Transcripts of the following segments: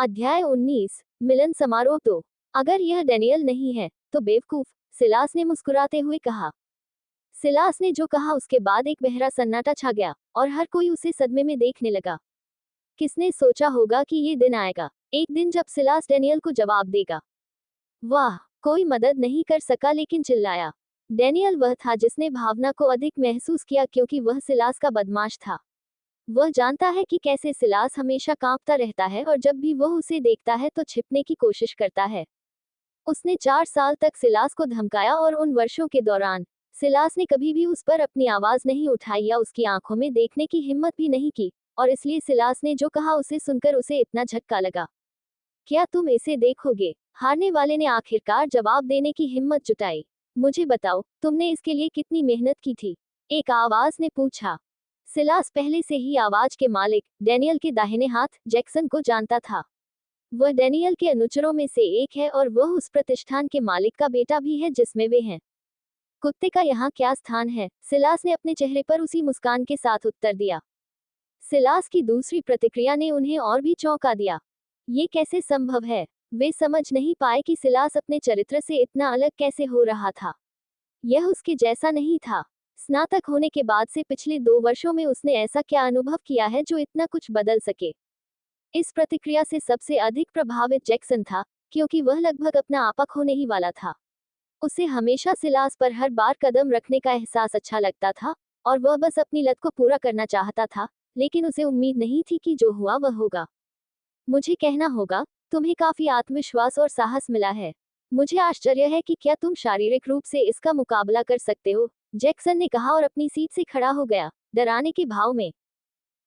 अध्याय 19 मिलन समारोह। तो अगर यह डेनियल नहीं है तो बेवकूफ, सिलास ने मुस्कुराते हुए कहा। सिलास ने जो कहा उसके बाद एक गहरा सन्नाटा छा गया और हर कोई उसे सदमे में देखने लगा। किसने सोचा होगा कि ये दिन आएगा, एक दिन जब सिलास डेनियल को जवाब देगा। वाह, कोई मदद नहीं कर सका लेकिन चिल्लाया। डेनियल वह था जिसने भावना को अधिक महसूस किया क्योंकि वह सिलास का बदमाश था। वह जानता है कि कैसे सिलास हमेशा कांपता रहता है और जब भी वह उसे देखता है तो छिपने की कोशिश करता है। उसने 4 साल तक सिलास को धमकाया और उन वर्षों के दौरान सिलास ने कभी भी उस पर अपनी आवाज नहीं उठाई या उसकी आंखों में देखने की हिम्मत भी नहीं की, और इसलिए सिलास ने जो कहा उसे सुनकर उसे इतना झटका लगा। क्या तुम इसे देखोगे? हारने वाले ने आखिरकार जवाब देने की हिम्मत जुटाई। मुझे बताओ, तुमने इसके लिए कितनी मेहनत की थी? एक आवाज ने पूछा। सिलास पहले से ही आवाज के मालिक डेनियल के दाहिने हाथ जैक्सन को जानता था। वह डेनियल के अनुचरों में से एक है और वह उस प्रतिष्ठान के मालिक का बेटा भी है जिसमें वे हैं। कुत्ते का यहाँ क्या स्थान है? सिलास ने अपने चेहरे पर उसी मुस्कान के साथ उत्तर दिया। सिलास की दूसरी प्रतिक्रिया ने उन्हें और भी चौंका दिया। ये कैसे संभव है? वे समझ नहीं पाए कि सिलास अपने चरित्र से इतना अलग कैसे हो रहा था। यह उसके जैसा नहीं था। स्नातक होने के बाद से पिछले 2 वर्षों में उसने ऐसा क्या अनुभव किया है जो इतना कुछ बदल सके? इस प्रतिक्रिया से सबसे अधिक प्रभावित जैक्सन था, क्योंकि वह लगभग अपना आपा खोने ही वाला था। उसे हमेशा सिलास पर हर बार कदम रखने का एहसास अच्छा लगता था, और वह बस अपनी लत को पूरा करना चाहता था, लेकिन उसे उम्मीद नहीं थी कि जो हुआ वह होगा। मुझे कहना होगा, तुम्हें काफी आत्मविश्वास और साहस मिला है। मुझे आश्चर्य है कि क्या तुम शारीरिक रूप से इसका मुकाबला कर सकते हो, जैक्सन ने कहा और अपनी सीट से खड़ा हो गया, डराने के भाव में।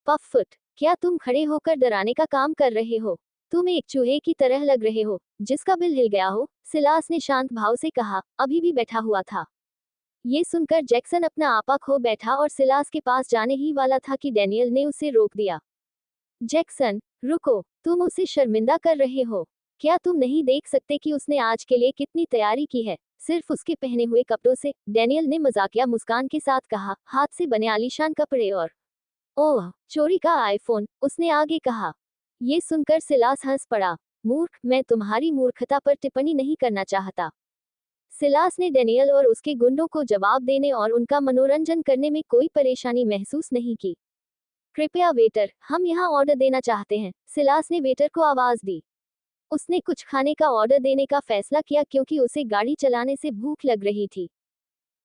पफुट, क्या तुम खड़े होकर डराने का काम कर रहे हो? तुम एक चूहे की तरह लग रहे हो जिसका बिल हिल गया हो, सिलास ने शांत भाव से कहा, अभी भी बैठा हुआ था। ये सुनकर जैक्सन अपना आपा खो बैठा और सिलास के पास जाने ही वाला था कि डेनियल ने उसे रोक दिया। जैक्सन, रुको, तुम उसे शर्मिंदा कर रहे हो। क्या तुम नहीं देख सकते कि उसने आज के लिए कितनी तैयारी की है, सिर्फ उसके पहने हुए कपड़ों से? डेनियल ने मजाकिया मुस्कान के साथ कहा, हाथ से बने आलीशान कपड़े और ओह, चोरी का आईफोन, उसने आगे कहा। ये सुनकर सिलास हंस पड़ा। मूर्ख, मैं तुम्हारी मूर्खता पर टिप्पणी नहीं करना चाहता। सिलास ने डेनियल और उसके गुंडों को जवाब देने और उनका मनोरंजन करने में कोई परेशानी महसूस नहीं की। कृपया वेटर, हम यहाँ ऑर्डर देना चाहते हैं, सिलास ने वेटर को आवाज दी। उसने कुछ खाने का ऑर्डर देने का फैसला किया क्योंकि उसे गाड़ी चलाने से भूख लग रही थी।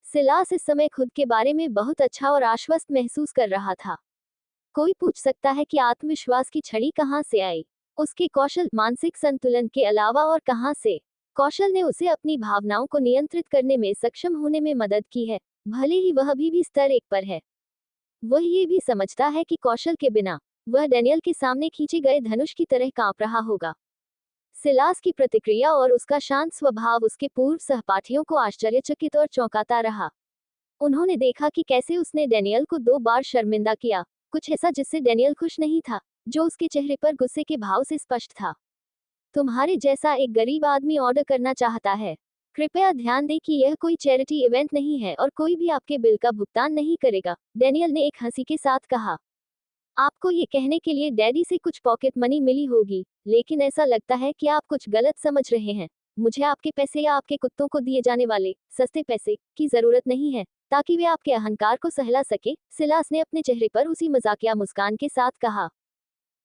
सिलास इस समय खुद के बारे में बहुत अच्छा और आश्वस्त महसूस कर रहा था। कोई पूछ सकता है कि आत्मविश्वास की छड़ी कहाँ से आई? उसके कौशल, मानसिक संतुलन के अलावा और कहाँ से? कौशल ने उसे अपनी भावनाओं को नियंत्रित करने में सक्षम होने में मदद की है, भले ही वह अभी भी स्तर 1 पर है। वह ये भी समझता है कि कौशल के बिना वह डेनियल के सामने खींचे गए धनुष की तरह कांप रहा होगा। सिलास की प्रतिक्रिया और उसका शांत स्वभाव उसके पूर्व सहपाठियों को आश्चर्यचकित और चौंकाता रहा। उन्होंने देखा कि कैसे उसने डेनियल को 2 बार शर्मिंदा किया, कुछ ऐसा जिससे डेनियल खुश नहीं था, जो उसके चेहरे पर गुस्से के भाव से स्पष्ट था। तुम्हारे जैसा एक गरीब आदमी ऑर्डर करना चाहता है। कृपया ध्यान दें कि यह कोई चैरिटी इवेंट नहीं है और कोई भी आपके बिल का भुगतान नहीं करेगा, डेनियल ने एक हंसी के साथ कहा। आपको ये कहने के लिए डैडी से कुछ पॉकेट मनी मिली होगी, लेकिन ऐसा लगता है कि आप कुछ गलत समझ रहे हैं। मुझे आपके पैसे या आपके कुत्तों को दिए जाने वाले सस्ते पैसे की जरूरत नहीं है, ताकि वे आपके अहंकार को सहला सके, सिलास ने अपने चेहरे पर उसी मजाकिया मुस्कान के साथ कहा।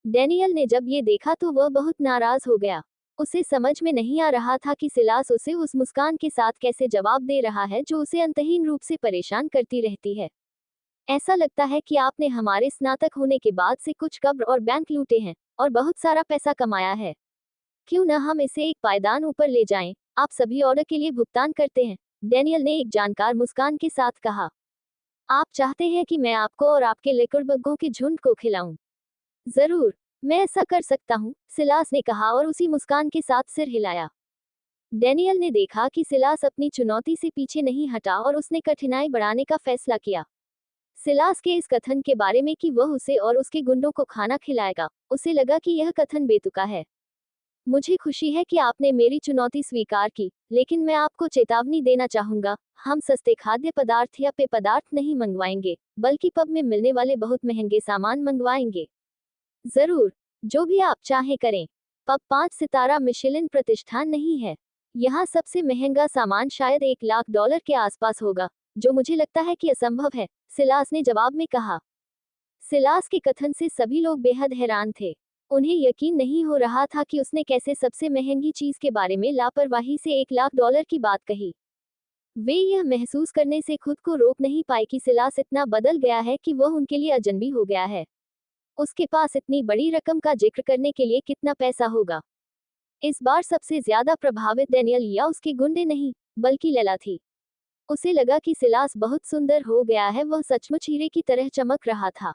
डेनियल ने जब ये देखा तो वह बहुत नाराज हो गया। उसे समझ में नहीं आ रहा था कि सिलास उसे उस मुस्कान के साथ कैसे जवाब दे रहा है जो उसे अंतहीन रूप से परेशान करती रहती है। ऐसा लगता है कि आपने हमारे स्नातक होने के बाद से कुछ कब्र और बैंक लूटे हैं और बहुत सारा पैसा कमाया है। क्यों न हम इसे एक पायदान ऊपर ले जाएं? आप सभी ऑर्डर के लिए भुगतान करते हैं, डेनियल ने एक जानकार मुस्कान के साथ कहा। आप चाहते हैं कि मैं आपको और आपके लेकड़बग्गों के झुंड को खिलाऊं? जरूर, मैं ऐसा कर सकता हूं, सिलास ने कहा और उसी मुस्कान के साथ सिर हिलाया। डेनियल ने देखा कि सिलास अपनी चुनौती से पीछे नहीं हटा और उसने कठिनाई बढ़ाने का फैसला किया। सिलास के इस कथन के बारे में कि वह उसे और उसके गुंडों को खाना खिलाएगा, उसे लगा कि यह कथन बेतुका है। मुझे खुशी है कि आपने मेरी चुनौती स्वीकार की, लेकिन मैं आपको चेतावनी देना चाहूंगा, हम सस्ते खाद्य पदार्थ या पेय पदार्थ नहीं मंगवाएंगे, बल्कि पब में मिलने वाले बहुत महंगे सामान मंगवाएंगे। जरूर, जो भी आप चाहें करें। पब 5 सितारा मिशेलिन प्रतिष्ठान नहीं है। यहाँ सबसे महंगा सामान शायद $1 लाख के आसपास होगा, जो मुझे लगता है कि असंभव है, सिलास ने जवाब में कहा। सिलास के कथन से सभी लोग बेहद हैरान थे। उन्हें यकीन नहीं हो रहा था कि उसने कैसे सबसे महंगी चीज के बारे में लापरवाही से $1 लाख की बात कही। वे यह महसूस करने से खुद को रोक नहीं पाए कि सिलास इतना बदल गया है कि वह उनके लिए अजनबी हो गया है। उसके पास इतनी बड़ी रकम का जिक्र करने के लिए कितना पैसा होगा। इस बार सबसे ज्यादा प्रभावित डैनियल या उसके गुंडे नहीं, बल्कि लैला थी। उसे लगा कि सिलास बहुत सुंदर हो गया है, वह सचमुच हीरे की तरह चमक रहा था।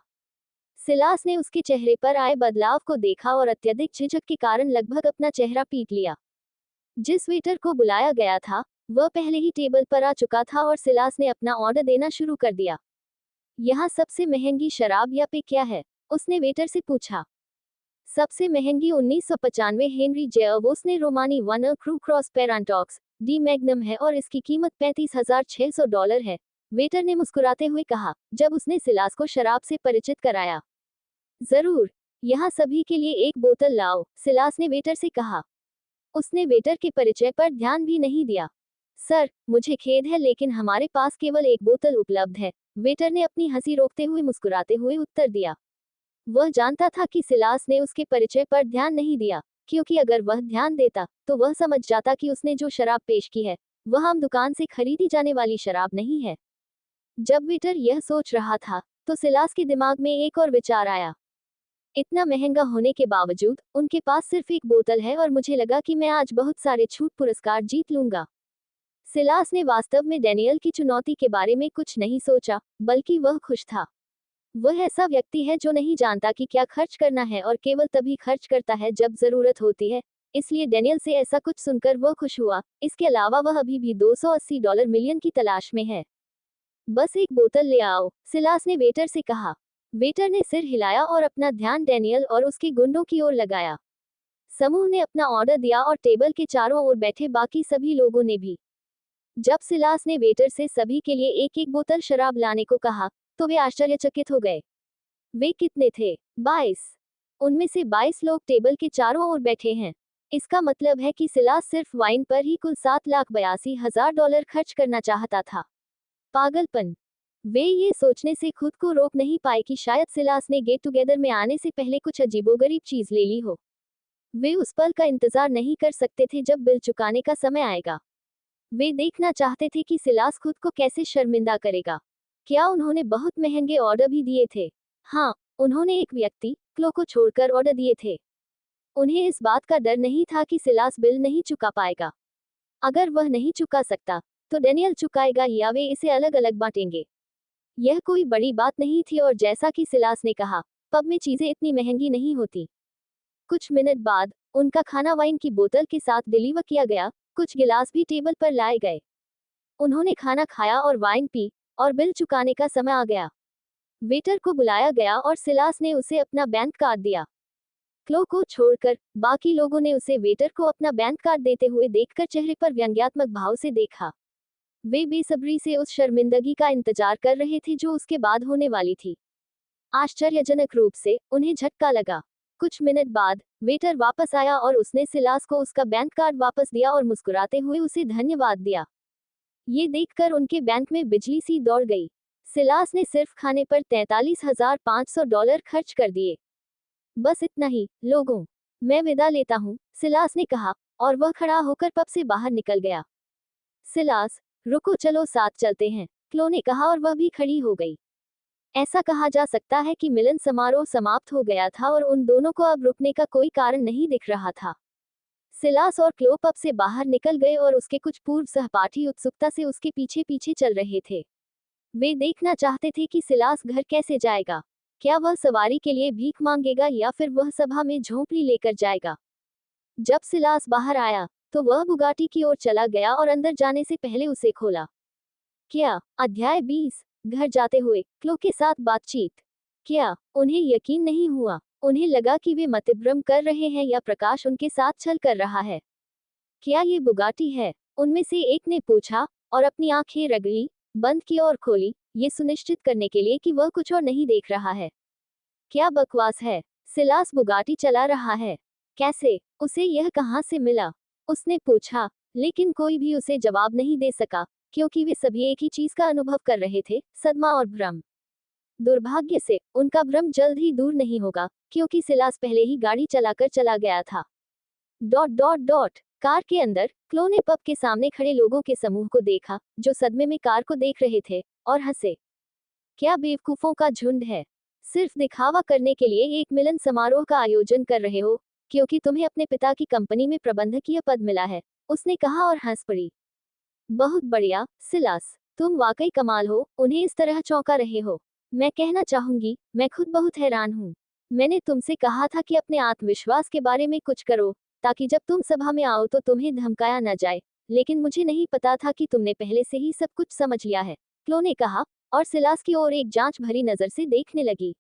सिलास ने उसके चेहरे पर आए बदलाव को देखा और अत्यधिक झिझक के कारण लगभग अपना चेहरा पीट लिया। जिस वेटर को बुलाया गया था, वह पहले ही टेबल पर आ चुका था और सिलास ने अपना ऑर्डर देना शुरू कर दिया। यहाँ सबसे महंगी शराब या पे क्या है? उसने वेटर से पूछा। सबसे महंगी 1995 हेनरी जेअर्वोस ने रोमानी वनर क्रू क्रॉस पेरांटॉक्स डी मैग्नम है और इसकी कीमत $35,600 है, वेटर ने मुस्कुराते हुए कहा, जब उसने सिलास को शराब से परिचित कराया। जरूर, यहाँ सभी के लिए एक बोतल लाओ, सिलास ने वेटर से कहा। उसने वेटर के परिचय पर ध्यान भी नहीं दिया। सर, मुझे खेद है लेकिन हमारे पास केवल एक बोतल उपलब्ध है, वेटर ने अपनी हंसी रोकते हुए मुस्कुराते हुए उत्तर दिया। वह जानता था कि सिलास ने उसके परिचय पर ध्यान नहीं दिया, क्योंकि अगर वह ध्यान देता तो वह समझ जाता कि उसने जो शराब पेश की है वह आम दुकान से खरीदी जाने वाली शराब नहीं है। जब वेटर यह सोच रहा था तो सिलास के दिमाग में एक और विचार आया। इतना महंगा होने के बावजूद उनके पास सिर्फ एक बोतल है और मुझे लगा कि मैं आज बहुत सारे छूट पुरस्कार जीत लूंगा। सिलास ने वास्तव में डैनियल की चुनौती के बारे में कुछ नहीं सोचा, बल्कि वह खुश था। वह ऐसा व्यक्ति है जो नहीं जानता कि क्या खर्च करना है और केवल तभी खर्च करता है जब जरूरत होती है, इसलिए डैनियल से ऐसा कुछ सुनकर वह खुश हुआ। इसके अलावा वह अभी भी $280 मिलियन की तलाश में है। बस एक बोतल ले आओ, सिलास ने वेटर से कहा। वेटर ने सिर हिलाया और अपना ध्यान डैनियल और उसके गुंडों की ओर लगाया। समूह ने अपना ऑर्डर दिया और टेबल के चारों ओर बैठे बाकी सभी लोगों ने भी। जब सिलास ने वेटर से सभी के लिए एक एक बोतल शराब लाने को कहा, तो वे आश्चर्यचकित हो गए। वे कितने थे? 22। उनमें से 22 लोग टेबल के चारों ओर बैठे हैं। इसका मतलब है कि सिलास सिर्फ वाइन पर ही कुल $7,82,000 खर्च करना चाहता था। पागलपन। वे ये सोचने से खुद को रोक नहीं पाए कि शायद सिलास ने गेट टुगेदर में आने से पहले कुछ अजीबोगरीब चीज ले ली हो। वे उस पल का इंतजार नहीं कर सकते थे जब बिल चुकाने का समय आएगा। वे देखना चाहते थे कि सिलास खुद को कैसे शर्मिंदा करेगा। क्या उन्होंने बहुत महंगे ऑर्डर भी दिए थे? हाँ, उन्होंने एक व्यक्ति, क्लो को छोड़कर ऑर्डर दिए थे। उन्हें इस बात का डर नहीं था कि सिलास बिल नहीं चुका पाएगा। अगर वह नहीं चुका सकता, तो डैनियल चुकाएगा या वे इसे अलग अलग बांटेंगे। यह कोई बड़ी बात नहीं थी और जैसा कि सिलास ने कहा, पब में चीजें इतनी महंगी नहीं होती। कुछ मिनट बाद उनका खाना वाइन की बोतल के साथ डिलीवर किया गया, कुछ गिलास भी टेबल पर लाए गए। उन्होंने खाना खाया और वाइन पी, और बिल चुकाने का समय आ गया। वेटर को बुलाया गया और सिलास ने उसे अपना बैंक कार्ड दिया। क्लो को छोड़कर बाकी लोगों ने उसे वेटर को अपना बैंक कार्ड देते हुए देखकर चेहरे पर व्यंग्यात्मक भाव से देखा। वे बेसब्री से उस शर्मिंदगी का इंतजार कर रहे थे जो उसके बाद होने वाली थी। आश्चर्यजनक रूप से उन्हें झटका लगा। कुछ मिनट बाद वेटर वापस आया और उसने सिलास को उसका बैंक कार्ड वापस दिया और मुस्कुराते हुए उसे धन्यवाद दिया। ये देखकर उनके बैंक में बिजली सी दौड़ गई। सिलास ने सिर्फ खाने पर $43,500 खर्च कर दिए। बस इतना ही, लोगों। मैं विदा लेता हूँ, सिलास ने कहा, और वह खड़ा होकर पब से बाहर निकल गया। सिलास, रुको, चलो साथ चलते हैं, क्लो ने कहा और वह भी खड़ी हो गई। ऐसा कहा जा सकता है कि मिलन समारोह समाप्त हो गया था और उन दोनों को अब रुकने का कोई कारण नहीं दिख रहा था। सिलास और क्लो पब से बाहर निकल गए और उसके कुछ पूर्व सहपाठी उत्सुकता से उसके पीछे पीछे चल रहे थे। वे देखना चाहते थे कि सिलास घर कैसे जाएगा। क्या वह सवारी के लिए भीख मांगेगा या फिर वह सभा में झोंपड़ी लेकर जाएगा। जब सिलास बाहर आया तो वह बुगाटी की ओर चला गया और अंदर जाने से पहले उसे खोला। क्या? अध्याय 20। घर जाते हुए क्लो के साथ बातचीत। क्या उन्हें यकीन नहीं हुआ? उन्हें लगा कि वे मतिभ्रम कर रहे हैं या प्रकाश उनके साथ छल कर रहा है। क्या ये बुगाटी है? उनमें से एक ने पूछा और अपनी आंखें रगड़ी, बंद की और खोली, ये सुनिश्चित करने के लिए कि वह कुछ और नहीं देख रहा है। क्या बकवास है? सिलास बुगाटी चला रहा है। कैसे? उसे यह कहाँ से मिला? उसने पूछा, लेकिन कोई भी उसे जवाब नहीं दे सका, क्योंकि वे सभी एक ही चीज का अनुभव कर रहे थे, सदमा और भ्रम। दुर्भाग्य से, उनका भ्रम जल्द ही दूर नहीं होगा, क्योंकि सिलास पहले ही गाड़ी चलाकर चला गया था। Dot dot dot. कार के अंदर, क्लो ने पब के सामने खड़े लोगों के समूह को देखा, जो सदमे में कार को देख रहे थे, और हंसे। क्या बेवकूफों का झुंड है। सिर्फ दिखावा करने के लिए एक मिलन समारोह का आयोजन कर रहे हो, क्योंकि तुम्हें अपने पिता की कंपनी में प्रबंधकीय पद मिला है, उसने कहा और हंस पड़ी। बहुत बढ़िया, सिलास, तुम वाकई कमाल हो, उन्हें इस तरह चौंका रहे हो। मैं कहना चाहूंगी, मैं खुद बहुत हैरान हूँ। मैंने तुमसे कहा था कि अपने आत्मविश्वास के बारे में कुछ करो, ताकि जब तुम सभा में आओ तो तुम्हें धमकाया न जाए, लेकिन मुझे नहीं पता था कि तुमने पहले से ही सब कुछ समझ लिया है, क्लो ने कहा, और सिलास की ओर एक जांच भरी नजर से देखने लगी।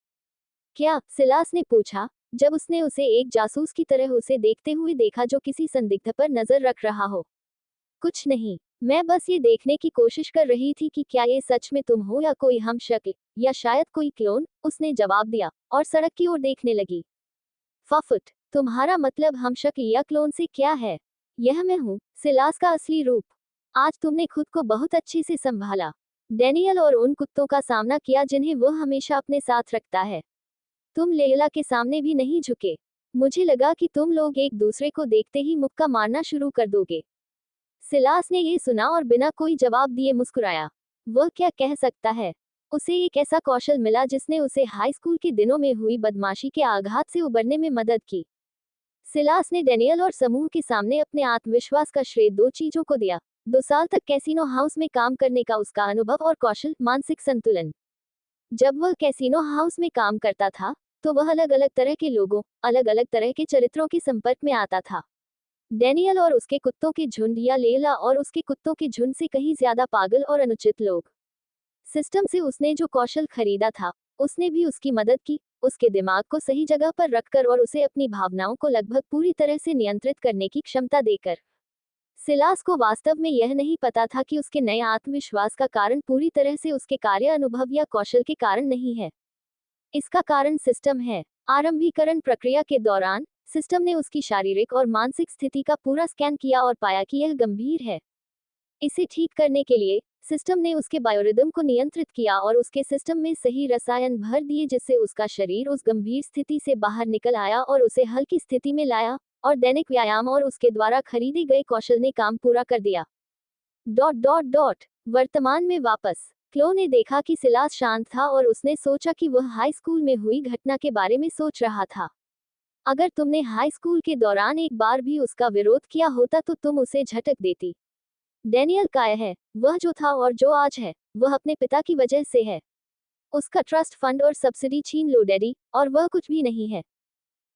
क्या? सिलास ने पूछा, जब उसने उसे एक जासूस की तरह उसे देखते हुए देखा जो किसी संदिग्ध पर नजर रख रहा हो। कुछ नहीं, मैं बस ये देखने की कोशिश कर रही थी कि क्या ये सच में तुम हो या कोई हमशक्ल, या शायद कोई क्लोन, उसने जवाब दिया, और सड़क की ओर देखने लगी। फफुट, तुम्हारा मतलब हमशक्ल या क्लोन से क्या है? यह मैं हूँ, सिलास का असली रूप। आज तुमने खुद को बहुत अच्छे से संभाला, डैनियल, और उन कुत्तों का सामना किया जिन्हें वह हमेशा अपने साथ रखता है। तुम लेला के सामने भी नहीं झुके। मुझे लगा कि तुम लोग एक दूसरे को देखते ही मुक्का मारना शुरू कर दोगे। सिलास ने ये सुना और बिना कोई जवाब दिए मुस्कुराया। वह क्या कह सकता है? उसे एक ऐसा कौशल मिला जिसने उसे हाई स्कूल के दिनों में हुई बदमाशी के आघात से उबरने में मदद की। सिलास ने डेनियल और समूह के सामने अपने आत्मविश्वास का श्रेय दो चीजों को दिया: 2 साल तक कैसीनो हाउस में काम करने का उसका अनुभव और कौशल, मानसिक संतुलन। जब वह कैसीनो हाउस में काम करता था, तो वह अलग अलग तरह के लोगों, अलग अलग तरह के चरित्रों के संपर्क में आता था। डैनियल और उसके कुत्तों के झुंड, या लेला और उसके कुत्तों के झुंड से कहीं ज्यादा पागल और अनुचित लोग। सिस्टम से उसने जो कौशल खरीदा था, उसने भी उसकी मदद की, उसके दिमाग को सही जगह पर रखकर और उसे अपनी भावनाओं को लगभग पूरी तरह से नियंत्रित करने की क्षमता देकर। सिलास को वास्तव में यह नहीं पता था कि उसके नए आत्मविश्वास का कारण पूरी तरह से उसके कार्य अनुभव या कौशल के कारण नहीं है। इसका कारण सिस्टम है। आरंभीकरण प्रक्रिया के दौरान, सिस्टम ने उसकी शारीरिक और मानसिक स्थिति का पूरा स्कैन किया और पाया कि यह गंभीर है। इसे ठीक करने के लिए, सिस्टम ने उसके बायोरिदम को नियंत्रित किया और उसके सिस्टम में सही रसायन भर दिए जिससे उसका शरीर उस गंभीर स्थिति से बाहर निकल आया और उसे हल्की स्थिति में लाया, और दैनिक व्यायाम और उसके द्वारा खरीदे गए कौशल ने काम पूरा कर दिया। Dot dot dot. वर्तमान में वापस, क्लो ने देखा कि सिलास शांत था और उसने सोचा कि वह हाई स्कूल में हुई घटना के बारे में सोच रहा था। अगर तुमने हाई स्कूल के दौरान एक बार भी उसका विरोध किया होता तो तुम उसे झटक देती। डैनियल काय है, वह जो था और जो आज है, वह अपने पिता की वजह से है। उसका ट्रस्ट फंड और सब्सिडी छीन लो डैडी, और वह कुछ भी नहीं है।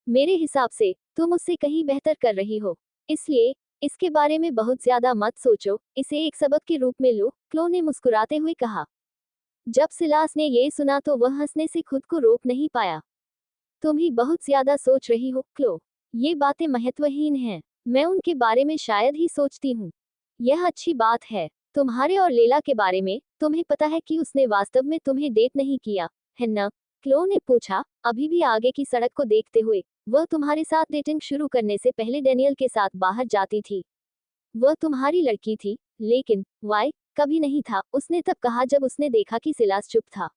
मेरे हिसाब से, तुम उससे कहीं बेहतर कर रही हो। इसलिए, इसके बारे में बहुत ज्यादा मत सोचो, इसे एक सबक के रूप में लो, क्लो ने मुस्कुराते हुए कहा। जब सिलास ने ये सुना तो वह हंसने से खुद को रोक नहीं पाया। तुम ही बहुत ज्यादा सोच रही हो, क्लो। ये बातें महत्वहीन हैं। मैं उनके बारे में शायद ही सोचती हूँ। यह अच्छी बात है। तुम्हारे और लेला के बारे में, तुम्हें पता है कि उसने वास्तव में तुम्हें डेट नहीं किया, है ना? क्लो ने पूछा, अभी भी आगे की सड़क को देखते हुए। वह तुम्हारे साथ डेटिंग शुरू करने से पहले डैनियल के साथ बाहर जाती थी। वह तुम्हारी लड़की थी, लेकिन वाई कभी नहीं था, उसने तब कहा जब उसने देखा कि सिलास चुप था।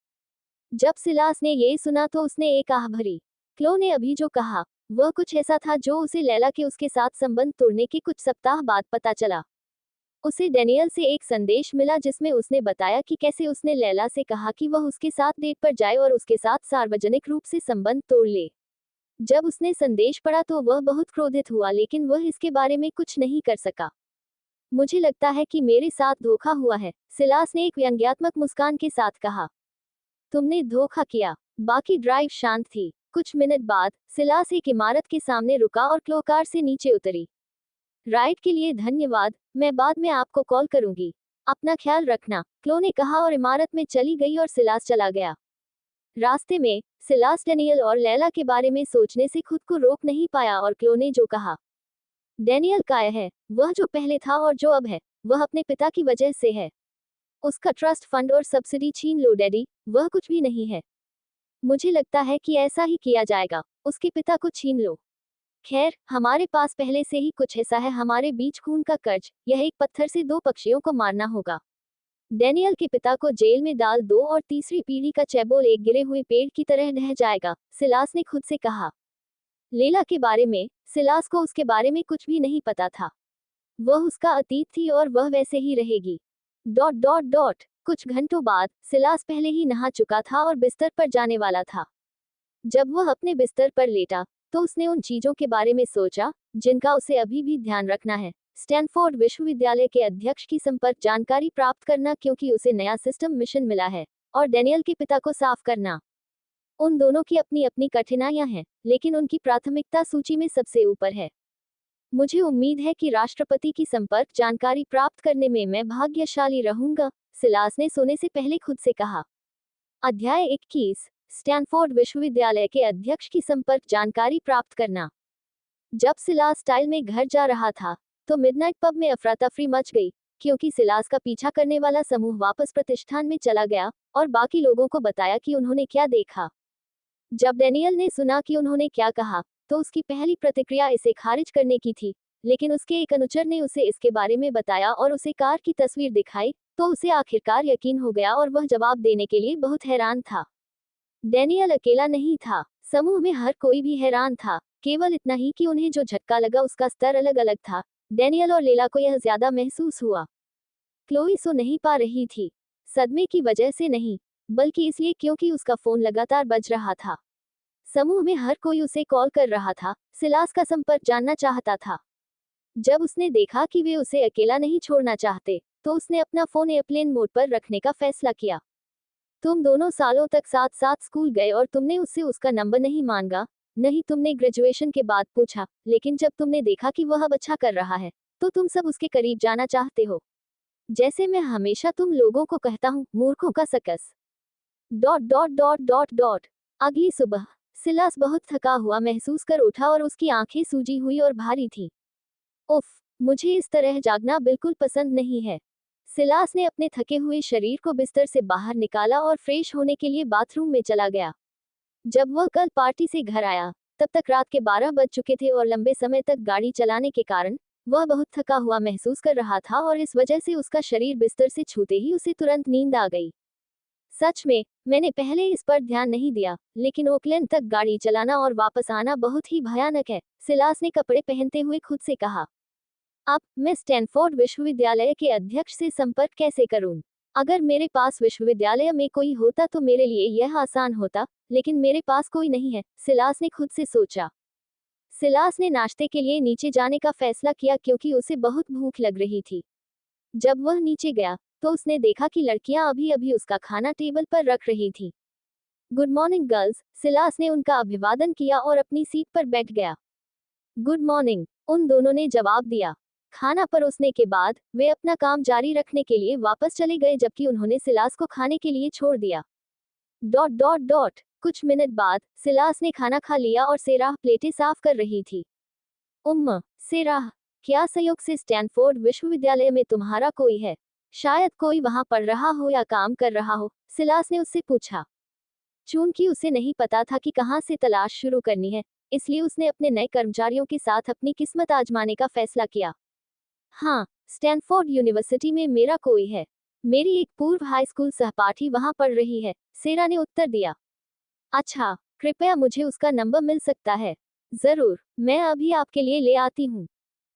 जब सिलास ने ये सुना तो उसने एक आह भरी। क्लो ने अभी जो कहा, वह कुछ ऐसा था जो उसे लैला के उसके साथ संबंध तोड़ने के कुछ सप्ताह बाद पता चला। उसे डैनियल से एक संदेश मिला जिसमें उसने बताया कि कैसे उसने लैला से कहा कि वह उसके साथ डेट पर जाए और उसके साथ सार्वजनिक रूप से संबंध तोड़ ले। जब उसने संदेश पढ़ा तो वह बहुत क्रोधित हुआ, लेकिन वह इसके बारे में कुछ नहीं कर सका। मुझे लगता है कि मेरे साथ धोखा हुआ है, सिलास ने एक व्यंग्यात्मक मुस्कान के साथ कहा। तुमने धोखा किया। बाकी ड्राइव शांत थी। कुछ मिनट बाद, सिलास एक इमारत के सामने रुका और क्लो कार से नीचे उतरी। राइड के लिए धन्यवाद, मैं बाद में आपको कॉल करूंगी। अपना ख्याल रखना, क्लो ने कहा और इमारत में चली गई और सिलास चला गया। रास्ते में, सिलास डैनियल और लैला के बारे में सोचने से खुद को रोक नहीं पाया और क्लो ने जो कहा, डैनियल काय है, वह जो पहले था और जो अब है, वह अपने पिता की वजह से है। उसका ट्रस्ट फंड और सब्सिडी छीन लो डैडी, वह कुछ भी नहीं है। मुझे लगता है कि ऐसा ही किया जाएगा, उसके पिता को छीन लो। खैर, हमारे पास पहले से ही कुछ ऐसा है, हमारे बीच खून का कर्ज, यह एक पत्थर से दो पक्षियों को मारना होगा। डैनियल के पिता को जेल में डाल दो और तीसरी पीढ़ी का चैबोल एक गिरे हुए पेड़ की तरह ढह जाएगा, सिलास ने खुद से कहा। लेला के बारे में, सिलास को उसके बारे में कुछ भी नहीं पता था। वह उसका अतीत थी और वह वैसे ही रहेगी। Dot dot dot. कुछ घंटों बाद, सिलास पहले ही नहा चुका था और बिस्तर पर जाने वाला था। जब वह अपने बिस्तर पर लेटा, तो उसने उन चीजों के बारे में सोचा, जिनका उसे अभी भी ध्यान रखना है। स्टैनफोर्ड विश्वविद्यालय के अध्यक्ष की संपर्क जानकारी प्राप्त करना क्योंकि उसे नया सिस्टम मिशन मिला है, और डैनियल के पिता को साफ करना। उन दोनों की अपनी अपनी कठिनाइयां हैं, लेकिन उनकी प्राथमिकता सूची में सबसे ऊपर है। मुझे उम्मीद है कि राष्ट्रपति की संपर्क जानकारी प्राप्त करने में मैं भाग्यशाली रहूंगा, सिलास ने सोने से पहले खुद से कहा। अध्याय 21। स्टैनफोर्ड विश्वविद्यालय के अध्यक्ष की संपर्क जानकारी प्राप्त करना। जब सिलास स्टाइल में घर जा रहा था, तो मिडनाइट पब में अफरा तफरी मच गई, क्योंकि सिलास का पीछा करने वाला समूह वापस प्रतिष्ठान में चला गया और बाकी लोगों को बताया कि उन्होंने क्या देखा। जब डैनियल ने सुना कि उन्होंने क्या कहा, तो उसकी पहली प्रतिक्रिया इसे खारिज करने की थी, लेकिन उसके एक अनुचर ने उसे इसके बारे में बताया और उसे कार की तस्वीर दिखाई, तो उसे आखिरकार यकीन हो गया और वह जवाब देने के लिए बहुत हैरान था। डैनियल अकेला नहीं था, समूह में हर कोई भी हैरान था, केवल इतना ही कि उन्हें जो झटका लगा उसका स्तर अलग अलग था। डैनियल और लेला को यह ज्यादा महसूस हुआ। क्लोई सो नहीं पा रही थी, सदमे की वजह से नहीं, बल्कि इसलिए क्योंकि उसका फोन लगातार बज रहा था। समूह में हर कोई उसे कॉल कर रहा था, सिलास का संपर्क जानना चाहता था। जब उसने देखा कि वे उसे अकेला नहीं छोड़ना चाहते, तो उसने अपना फोन एयरप्लेन मोड पर रखने का फैसला किया। तुम दोनों सालों तक साथ साथ स्कूल गए और तुमने उससे उसका नंबर नहीं मांगा, नहीं तुमने ग्रेजुएशन के बाद पूछा, लेकिन जब तुमने देखा कि वह अब अच्छा कर रहा है, तो तुम सब उसके करीब जाना चाहते हो। जैसे मैं हमेशा तुम लोगों को कहता हूँ, मूर्खों का circus. Dot dot dot dot dot. अगली सुबह, सिलास बहुत थका हुआ महसूस कर उठा और उसकी आंखें सूजी हुई और भारी थी। उफ, मुझे इस तरह जागना बिल्कुल पसंद नहीं है। सिलास ने अपने थके हुए शरीर को बिस्तर से बाहर निकाला और फ्रेश होने के लिए बाथरूम में चला गया। जब वह कल पार्टी से घर आया, तब तक रात के 12 बज चुके थे और लंबे समय तक गाड़ी चलाने के कारण वह बहुत थका हुआ महसूस कर रहा था और इस वजह से उसका शरीर बिस्तर से छूते ही उसे तुरंत नींद आ गई। सच में, मैंने पहले इस पर ध्यान नहीं दिया, लेकिन ओकलैंड तक गाड़ी चलाना और वापस आना बहुत ही भयानक है, सिलास ने कपड़े पहनते हुए खुद से कहा। अब मैं स्टैनफोर्ड विश्वविद्यालय के अध्यक्ष से संपर्क कैसे करूं? अगर मेरे पास विश्वविद्यालय में कोई होता तो मेरे लिए यह आसान होता, लेकिन मेरे पास कोई नहीं है, सिलास ने खुद से सोचा। सिलास ने नाश्ते के लिए नीचे जाने का फैसला किया क्योंकि उसे बहुत भूख लग रही थी। जब वह नीचे गया, तो उसने देखा कि लड़कियां अभी अभी उसका खाना टेबल पर रख रही थी। गुड मॉर्निंग गर्ल्स, सिलास ने उनका अभिवादन किया और अपनी सीट पर बैठ गया। गुड मॉर्निंग, उन दोनों ने जवाब दिया। खाना परोसने के बाद वे अपना काम जारी रखने के लिए वापस चले गए जबकि उन्होंने सिलास को खाने के लिए छोड़ दिया। Dot dot dot. कुछ मिनट बाद, सिलास ने खाना खा लिया और सेराह प्लेटें साफ कर रही थी। सेराह, क्या संयोग से स्टैनफोर्ड विश्वविद्यालय में तुम्हारा कोई है? शायद कोई वहां पढ़ रहा हो या काम कर रहा हो, सिलास ने उससे पूछा। चूंकि उसे नहीं पता था कि कहां से तलाश शुरू करनी है, इसलिए उसने अपने नए कर्मचारियों के साथ अपनी किस्मत आजमाने का फैसला किया। हाँ, स्टैनफोर्ड यूनिवर्सिटी में मेरा कोई है। मेरी एक पूर्व हाई स्कूल सहपाठी वहां पढ़ रही है, सेरा ने उत्तर दिया। अच्छा, कृपया मुझे उसका नंबर मिल सकता है? जरूर, मैं अभी आपके लिए ले आती हूँ।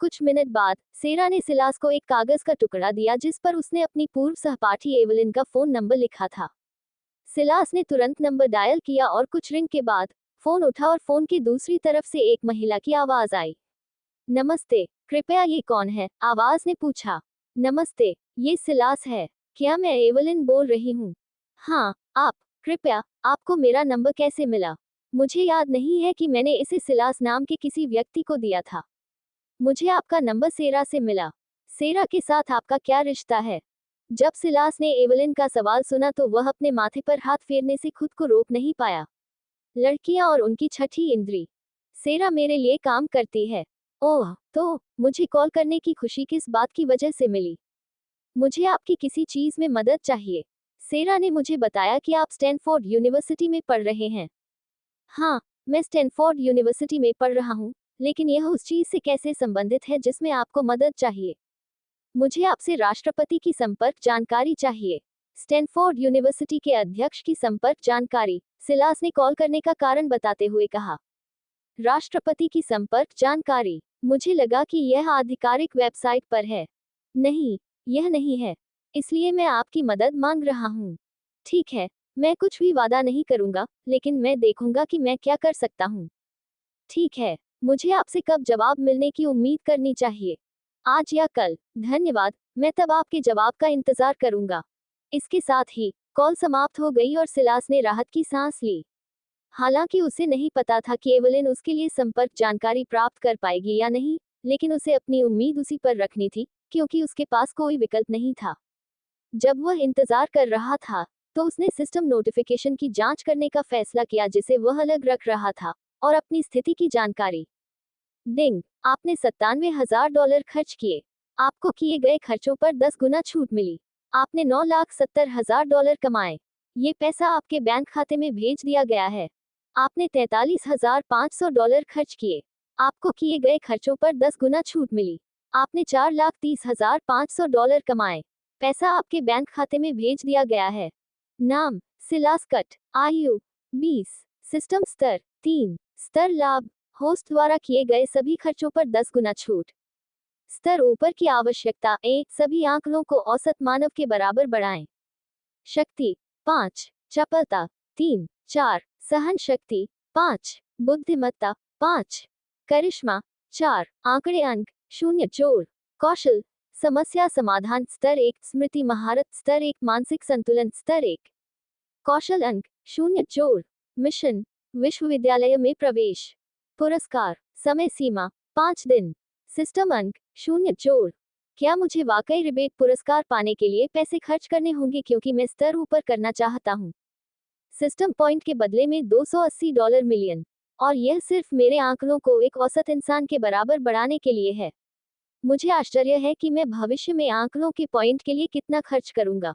कुछ मिनट बाद, सेरा ने सिलास को एक कागज का टुकड़ा दिया जिस पर उसने अपनी पूर्व सहपाठी एवलिन का फोन नंबर लिखा था। सिलास ने तुरंत नंबर डायल किया और कुछ रिंग के बाद फोन उठा और फोन की दूसरी तरफ से एक महिला की आवाज आई। नमस्ते, कृपया ये कौन है? आवाज ने पूछा। नमस्ते, ये सिलास है। क्या मैं एवलिन बोल रही हूँ? हाँ, आप। कृपया, आपको मेरा नंबर कैसे मिला? मुझे याद नहीं है कि मैंने इसे सिलास नाम के किसी व्यक्ति को दिया था। मुझे आपका नंबर सेरा से मिला। सेरा के साथ आपका क्या रिश्ता है? जब सिलास ने एवलिन का सवाल सुना तो वह अपने माथे पर हाथ फेरने से खुद को रोक नहीं पाया। लड़कियां और उनकी छठी इंद्री। सेरा मेरे लिए काम करती है। ओह, तो मुझे कॉल करने की खुशी किस बात की वजह से मिली? मुझे आपकी किसी चीज में मदद चाहिए। सेरा ने मुझे बताया कि आप स्टैनफोर्ड यूनिवर्सिटी में पढ़ रहे हैं। हाँ, मैं स्टैनफोर्ड यूनिवर्सिटी में पढ़ रहा हूँ, लेकिन यह उस चीज से कैसे संबंधित है जिसमें आपको मदद चाहिए? मुझे आपसे राष्ट्रपति की संपर्क जानकारी चाहिए। स्टैनफोर्ड यूनिवर्सिटी के अध्यक्ष की संपर्क जानकारी, सिलास ने कॉल करने का कारण बताते हुए कहा। राष्ट्रपति की संपर्क जानकारी, मुझे लगा कि यह आधिकारिक वेबसाइट पर है। नहीं, यह नहीं है। इसलिए मैं आपकी मदद मांग रहा हूँ। ठीक है, मैं कुछ भी वादा नहीं करूंगा, लेकिन मैं देखूंगा कि मैं क्या कर सकता हूँ। ठीक है, मुझे आपसे कब जवाब मिलने की उम्मीद करनी चाहिए? आज या कल? धन्यवाद, मैं तब आपके जवाब का इंतजार करूंगा। इसके साथ ही कॉल समाप्त हो गई और सिलास ने राहत की सांस ली। हालांकि उसे नहीं पता था कि एवलिन उसके लिए संपर्क जानकारी प्राप्त कर पाएगी या नहीं, लेकिन उसे अपनी उम्मीद उसी पर रखनी थी, क्योंकि उसके पास कोई विकल्प नहीं था। जब वह इंतजार कर रहा था, तो उसने सिस्टम नोटिफिकेशन की जांच करने का फैसला किया जिसे वह अलग रख रहा था, और अपनी स्थिति की जानकारी। डिंग, आपने $97,000 खर्च किए। आपको किए गए खर्चों पर 10 गुना छूट मिली। आपने $9,70,000 कमाए। ये पैसा आपके बैंक खाते में भेज दिया गया है। आपने $43,500 खर्च किए। आपको किए गए खर्चों पर 10 गुना छूट मिली। आपने $4,30,500 कमाए। पैसा आपके बैंक खाते में भेज दिया गया है। नाम, सिलास कट। आयु, 20। सिस्टम स्तर, 3। स्तर लाभ, होस्ट द्वारा किए गए सभी खर्चों पर 10 गुना छूट। स्तर ऊपर की आवश्यकता, सभी आंकड़ों को औसत मानव के बराबर बढ़ाएं। शक्ति, 5। चपलता, 3, 4। सहन शक्ति, 5। बुद्धिमत्ता, 5। करिश्मा, 4। आंकड़े अंक, 0 जोड़। कौशल, समस्या समाधान स्तर 1, स्मृति महारत स्तर 1, मानसिक संतुलन स्तर 1। कौशल अंक, 0 जोड़। मिशन, विश्वविद्यालय में प्रवेश। पुरस्कार, समय सीमा, 5 दिन। सिस्टम अंक, 0 जोड़। क्या मुझे वाकई रिबेट पुरस्कार पाने के लिए पैसे खर्च करने होंगे क्योंकि मैं स्तर ऊपर करना चाहता हूँ? सिस्टम पॉइंट के बदले में $280 मिलियन। और यह सिर्फ मेरे आंकड़ों को एक औसत इंसान के बराबर बढ़ाने के लिए है। मुझे आश्चर्य है कि मैं भविष्य में आंकड़ों के पॉइंट के लिए कितना खर्च करूंगा।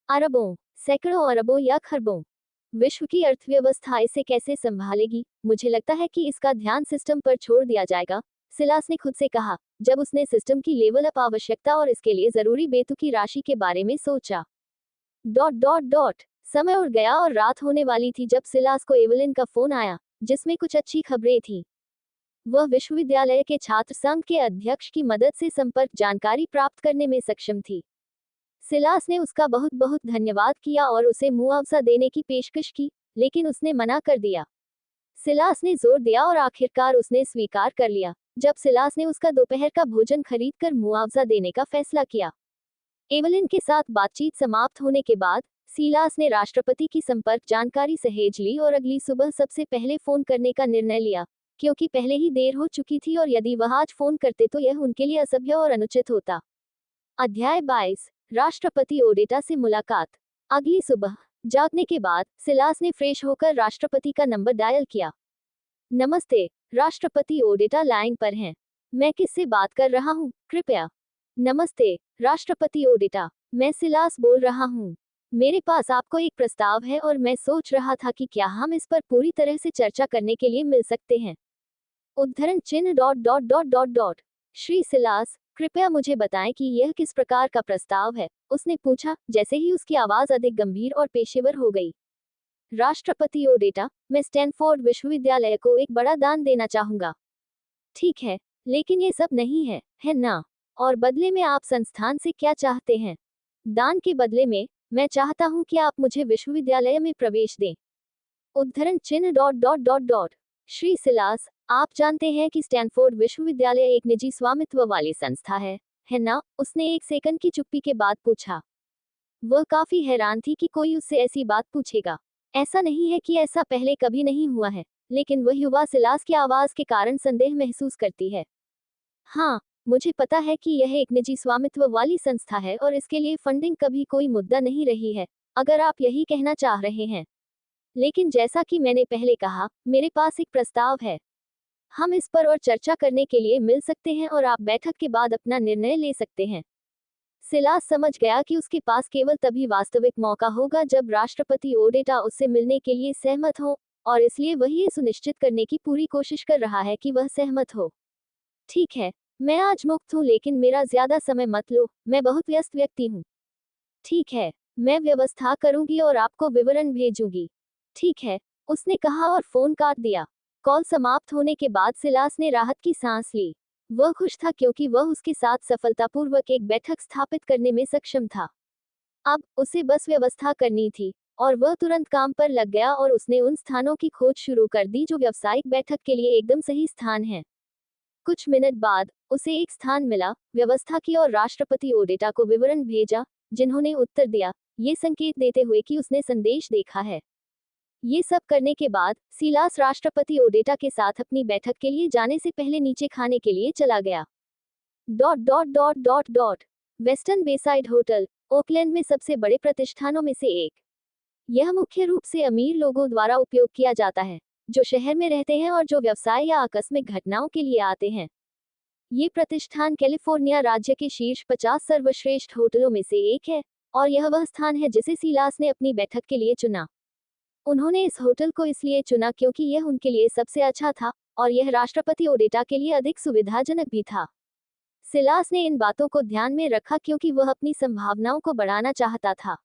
अरबों, सैकड़ों अरबों या खरबों। विश्व की अर्थव्यवस्था इसे कैसे संभालेगी? मुझे लगता है कि इसका ध्यान सिस्टम पर छोड़ दिया जाएगा, सिलास ने खुद से कहा, जब उसने सिस्टम की लेवल अप आवश्यकता और इसके लिए जरूरी बेतुकी राशि के बारे में सोचा। समय उड़ गया और रात होने वाली थी जब सिलास को एवलिन का फोन आया, जिसमें कुछ अच्छी खबरें थीं। वह विश्वविद्यालय के छात्र संघ के अध्यक्ष की मदद से संपर्क जानकारी प्राप्त करने में सक्षम थी। सिलास ने उसका बहुत बहुत धन्यवाद किया और उसे मुआवजा देने की पेशकश की, लेकिन उसने मना कर दिया। सिलास ने जोर दिया और आखिरकार उसने स्वीकार कर लिया, जब सिलास ने उसका दोपहर का भोजन खरीदकर मुआवजा देने का फैसला किया। एवलिन के साथ बातचीत समाप्त होने के बाद, सिलास ने राष्ट्रपति की संपर्क जानकारी सहेज ली और अगली सुबह सबसे पहले फोन करने का निर्णय लिया, क्योंकि पहले ही देर हो चुकी थी और यदि वह आज फोन करते तो यह उनके लिए असभ्य और अनुचित होता। अध्याय 22, राष्ट्रपति ओडेटा से मुलाकात। अगली सुबह जागने के बाद सिलास ने फ्रेश होकर राष्ट्रपति का नंबर डायल किया। नमस्ते, राष्ट्रपति ओडेटा लाइन पर हैं। मैं किससे बात कर रहा हूँ, कृपया? नमस्ते, राष्ट्रपति ओडेटा, मैं सिलास बोल रहा हूँ। मेरे पास आपको एक प्रस्ताव है और मैं सोच रहा था कि क्या हम इस पर पूरी तरह से चर्चा करने के लिए मिल सकते हैं। उद्धरण चिन्ह ... श्री सिलास, कृपया मुझे बताएं कि यह किस प्रकार का प्रस्ताव है, उसने पूछा, जैसे ही उसकी आवाज अधिक गंभीर और पेशेवर हो गई। राष्ट्रपति ओडेटा, मैं स्टैनफोर्ड विश्वविद्यालय को एक बड़ा दान देना चाहूंगा। ठीक है, लेकिन ये सब नहीं है ना? और बदले में आप संस्थान से क्या चाहते हैं? दान के बदले में, मैं चाहता हूं कि आप मुझे विश्वविद्यालय में प्रवेश दें। उद्धरण चिन्ह ... श्री सिलास, आप जानते हैं कि स्टैनफोर्ड विश्वविद्यालय एक निजी स्वामित्व वाली संस्था है ना? उसने एक सेकंड की चुप्पी के बाद पूछा। वह काफी हैरान थी कि कोई उससे ऐसी बात पूछेगा। ऐसा नहीं है कि ऐसा पहले कभी नहीं हुआ है, लेकिन वह युवा सिलास की आवाज के कारण संदेह महसूस करती है। हाँ, मुझे पता है कि यह एक निजी स्वामित्व वाली संस्था है और इसके लिए फंडिंग कभी कोई मुद्दा नहीं रही है, अगर आप यही कहना चाह रहे हैं। लेकिन जैसा कि मैंने पहले कहा, मेरे पास एक प्रस्ताव है। हम इस पर और चर्चा करने के लिए मिल सकते हैं और आप बैठक के बाद अपना निर्णय ले सकते हैं। सिलास समझ गया कि उसके पास केवल तभी वास्तविक मौका होगा जब राष्ट्रपति ओडेटा उससे मिलने के लिए सहमत हो, और इसलिए वह ये सुनिश्चित करने की पूरी कोशिश कर रहा है कि वह सहमत हो। ठीक है, मैं आज मुक्त हूँ लेकिन मेरा ज्यादा समय मत लो, मैं बहुत व्यस्त व्यक्ति हूँ। ठीक है, मैं व्यवस्था करूंगी और आपको विवरण भेजूंगी। ठीक है, उसने कहा और फोन काट दिया। कॉल समाप्त होने के बाद सिलास ने राहत की सांस ली। वह खुश था क्योंकि वह उसके साथ सफलतापूर्वक एक बैठक स्थापित करने में सक्षम था। अब उसे बस व्यवस्था करनी थी और वह तुरंत काम पर लग गया और उसने उन स्थानों की खोज शुरू कर दी जो व्यावसायिक बैठक के लिए एकदम सही स्थान है। कुछ मिनट बाद उसे एक स्थान मिला, व्यवस्था की और राष्ट्रपति ओडेटा को विवरण भेजा, जिन्होंने उत्तर दिया, ये संकेत देते हुए कि उसने संदेश देखा है। ये सब करने के बाद सिलास राष्ट्रपति ओडेटा के साथ अपनी बैठक के लिए जाने से पहले नीचे खाने के लिए चला गया। Dot dot dot dot dot western beside hotel, Oakland में सबसे बड़े प्रतिष्ठानों में से एक। यह मुख्य रूप से अमीर लोगों द्वारा उपयोग किया जाता है, जो शहर में रहते हैं और जो व्यवसाय या आकस्मिक घटनाओं के लिए आते हैं। ये प्रतिष्ठान कैलिफोर्निया राज्य के शीर्ष 50 सर्वश्रेष्ठ होटलों में से एक है, और यह वह स्थान है जिसे सिलास ने अपनी बैठक के लिए चुना। उन्होंने इस होटल को इसलिए चुना क्योंकि यह उनके लिए सबसे अच्छा था, और यह राष्ट्रपति ओडेटा के लिए अधिक सुविधाजनक भी था। सिलास ने इन बातों को ध्यान में रखा क्योंकि वह अपनी संभावनाओं को बढ़ाना चाहता था।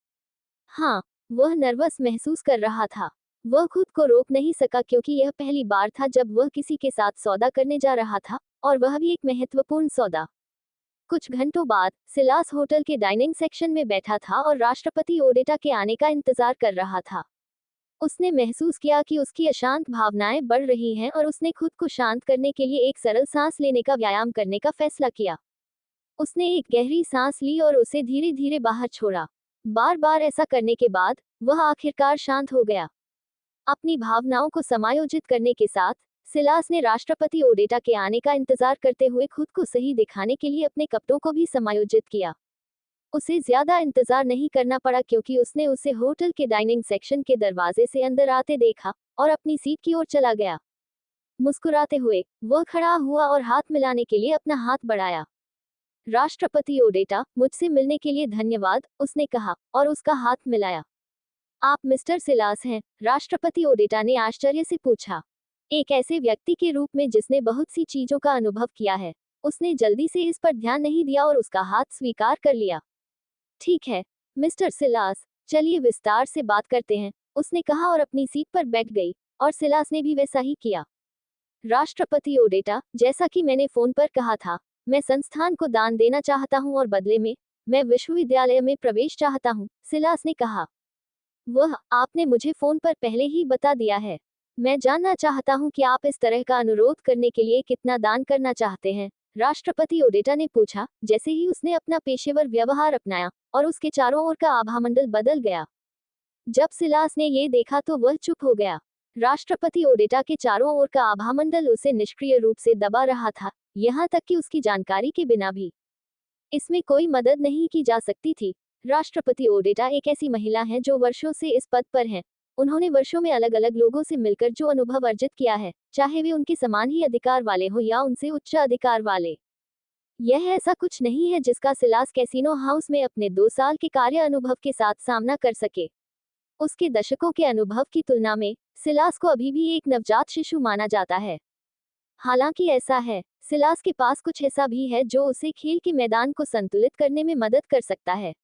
हाँ, वह नर्वस महसूस कर रहा था। वह खुद को रोक नहीं सका क्योंकि यह पहली बार था जब वह किसी के साथ सौदा करने जा रहा था, और वह भी एक महत्वपूर्ण सौदा। कुछ घंटों बाद सिलास होटल के डाइनिंग सेक्शन में बैठा था और राष्ट्रपति ओडेटा के आने का इंतजार कर रहा था। उसने महसूस किया कि उसकी अशांत भावनाएं बढ़ रही हैं और उसने खुद को शांत करने के लिए एक सरल सांस लेने का व्यायाम करने का फैसला किया। उसने एक गहरी सांस ली और उसे धीरे धीरे बाहर छोड़ा। बार बार ऐसा करने के बाद वह आखिरकार शांत हो गया। अपनी भावनाओं को समायोजित करने के साथ सिलास ने राष्ट्रपति ओडेटा के आने का इंतजार करते हुए खुद को सही दिखाने के लिए अपने कपड़ों को भी समायोजित किया। उसे ज्यादा इंतजार नहीं करना पड़ा क्योंकि उसने उसे होटल के डाइनिंग सेक्शन के दरवाजे से अंदर आते देखा और अपनी सीट की ओर चला गया। मुस्कुराते हुए वह खड़ा हुआ और हाथ मिलाने के लिए अपना हाथ बढ़ाया। राष्ट्रपति ओडेटा, मुझसे मिलने के लिए धन्यवाद, उसने कहा और उसका हाथ मिलाया। आप मिस्टर सिलास हैं? राष्ट्रपति ओडेटा ने आश्चर्य से पूछा। एक ऐसे व्यक्ति के रूप में जिसने बहुत सी चीजों का अनुभव किया है, उसने जल्दी से इस पर ध्यान नहीं दिया और उसका हाथ स्वीकार कर लिया। ठीक है, मिस्टर सिलास, चलिए विस्तार से बात करते हैं, उसने कहा और अपनी सीट पर बैठ गई, और सिलास ने भी वैसा ही किया। राष्ट्रपति ओडेटा, जैसा कि मैंने फोन पर कहा था, मैं संस्थान को दान देना चाहता हूं और बदले में मैं विश्वविद्यालय में प्रवेश चाहता हूं, सिलास ने कहा। वह आपने मुझे फोन पर पहले ही बता दिया है। मैं जानना चाहता हूं कि आप इस तरह का अनुरोध करने के लिए कितना दान करना चाहते हैं, राष्ट्रपति ओडेटा ने पूछा, जैसे ही उसने अपना पेशेवर व्यवहार अपनाया और उसके चारों ओर का आभामंडल बदल गया। जब सिलास ने ये देखा तो वह चुप हो गया। राष्ट्रपति ओडेटा के चारों ओर का आभामंडल उसे निष्क्रिय रूप से दबा रहा था, यहाँ तक कि उसकी जानकारी के बिना भी इसमें कोई मदद नहीं की जा सकती थी। राष्ट्रपति ओडेटा एक ऐसी महिला हैं जो वर्षों से इस पद पर हैं। उन्होंने वर्षों में अलग अलग लोगों से मिलकर जो अनुभव अर्जित किया है, चाहे वे उनके समान ही अधिकार वाले हो या उनसे उच्च अधिकार वाले। यह ऐसा कुछ नहीं है जिसका सिलास कैसीनो हाउस में अपने 2 साल के कार्य अनुभव के साथ सामना कर सके। उसके दशकों के अनुभव की तुलना में सिलास को अभी भी एक नवजात शिशु माना जाता है। हालांकि ऐसा है, सिलास के पास कुछ ऐसा भी है जो उसे खेल के मैदान को संतुलित करने में मदद कर सकता है।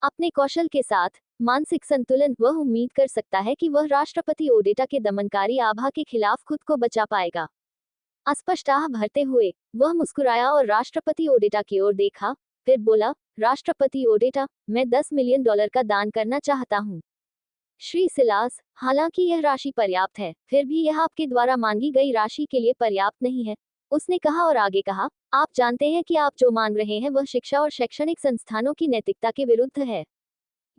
अपने कौशल के साथ मानसिक संतुलन, वह उम्मीद कर सकता है कि वह राष्ट्रपति ओडेटा के दमनकारी आभा के खिलाफ खुद को बचा पाएगा। अस्पष्ट आह भरते हुए वह मुस्कुराया और राष्ट्रपति ओडेटा की ओर देखा, फिर बोला, राष्ट्रपति ओडेटा, मैं $10 मिलियन का दान करना चाहता हूँ। श्री सिलास, हालांकि यह राशि पर्याप्त है, फिर भी यह आपके द्वारा मांगी गई राशि के लिए पर्याप्त नहीं है, उसने कहा और आगे कहा, आप जानते हैं कि आप जो मांग रहे हैं वह शिक्षा और शैक्षणिक संस्थानों की नैतिकता के विरुद्ध है।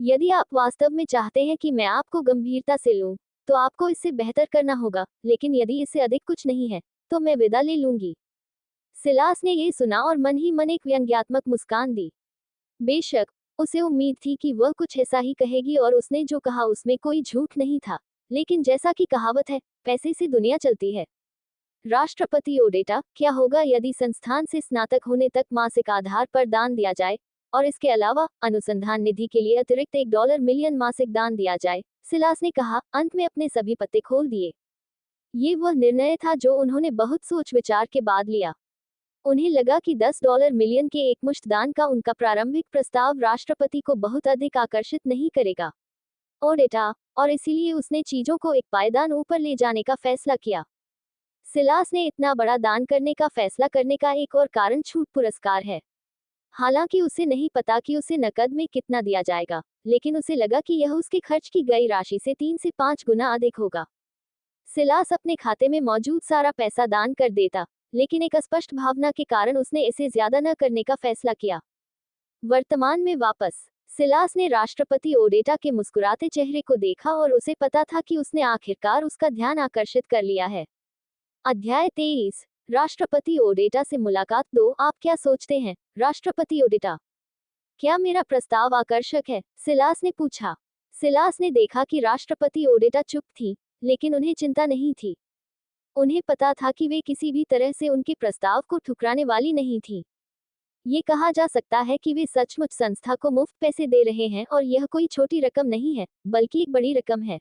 यदि आप वास्तव में चाहते हैं कि मैं आपको गंभीरता से लूं, तो आपको इससे बेहतर करना होगा, लेकिन यदि इससे अधिक कुछ नहीं है, तो मैं विदा ले लूंगी। सिलास ने ये सुना और मन ही मन एक व्यंग्यात्मक मुस्कान दी। बेशक उसे उम्मीद थी कि वह कुछ ऐसा ही कहेगी और उसने जो कहा उसमें कोई झूठ नहीं था, लेकिन जैसा कि कहावत है, पैसे से दुनिया चलती है। राष्ट्रपति ओडेटा, क्या होगा यदि संस्थान से स्नातक होने तक मासिक आधार पर दान दिया जाए? और इसके अलावा अनुसंधान निधि के लिए अतिरिक्त $1 मिलियन मासिक दान दिया जाए, सिलास ने कहा। अंत में अपने सभी पत्ते खोल दिए। ये वह निर्णय था जो उन्होंने बहुत सोच विचार के बाद लिया। उन्हें लगा कि $10 मिलियन के एकमुश्त दान का उनका प्रारंभिक प्रस्ताव राष्ट्रपति को बहुत अधिक आकर्षित नहीं करेगा और इसीलिए उसने चीजों को एक पायदान ऊपर ले जाने का फैसला किया। सिलास ने इतना बड़ा दान करने का फैसला करने का एक और कारण छूट पुरस्कार है। हालांकि उसे नहीं पता कि उसे नकद में कितना दिया जाएगा, लेकिन उसे लगा कि यह उसके खर्च की गई राशि से 3 से 5 गुना अधिक होगा। सिलास अपने खाते में मौजूद सारा पैसा दान कर देता, लेकिन एक अस्पष्ट भावना के कारण उसने इसे ज्यादा न करने का फैसला किया। वर्तमान में वापस सिलास ने राष्ट्रपति ओडेटा के मुस्कुराते चेहरे को देखा और उसे पता था कि उसने आखिरकार उसका ध्यान आकर्षित कर लिया है। अध्याय 23। राष्ट्रपति ओडेटा से मुलाकात 2। आप क्या सोचते हैं, राष्ट्रपति ओडेटा? क्या मेरा प्रस्ताव आकर्षक है? सिलास ने पूछा। सिलास ने देखा कि राष्ट्रपति ओडेटा चुप थी, लेकिन उन्हें चिंता नहीं थी। उन्हें पता था कि वे किसी भी तरह से उनके प्रस्ताव को ठुकराने वाली नहीं थी। ये कहा जा सकता है कि वे सचमुच संस्था को मुफ्त पैसे दे रहे हैं और यह कोई छोटी रकम नहीं है, बल्कि एक बड़ी रकम है।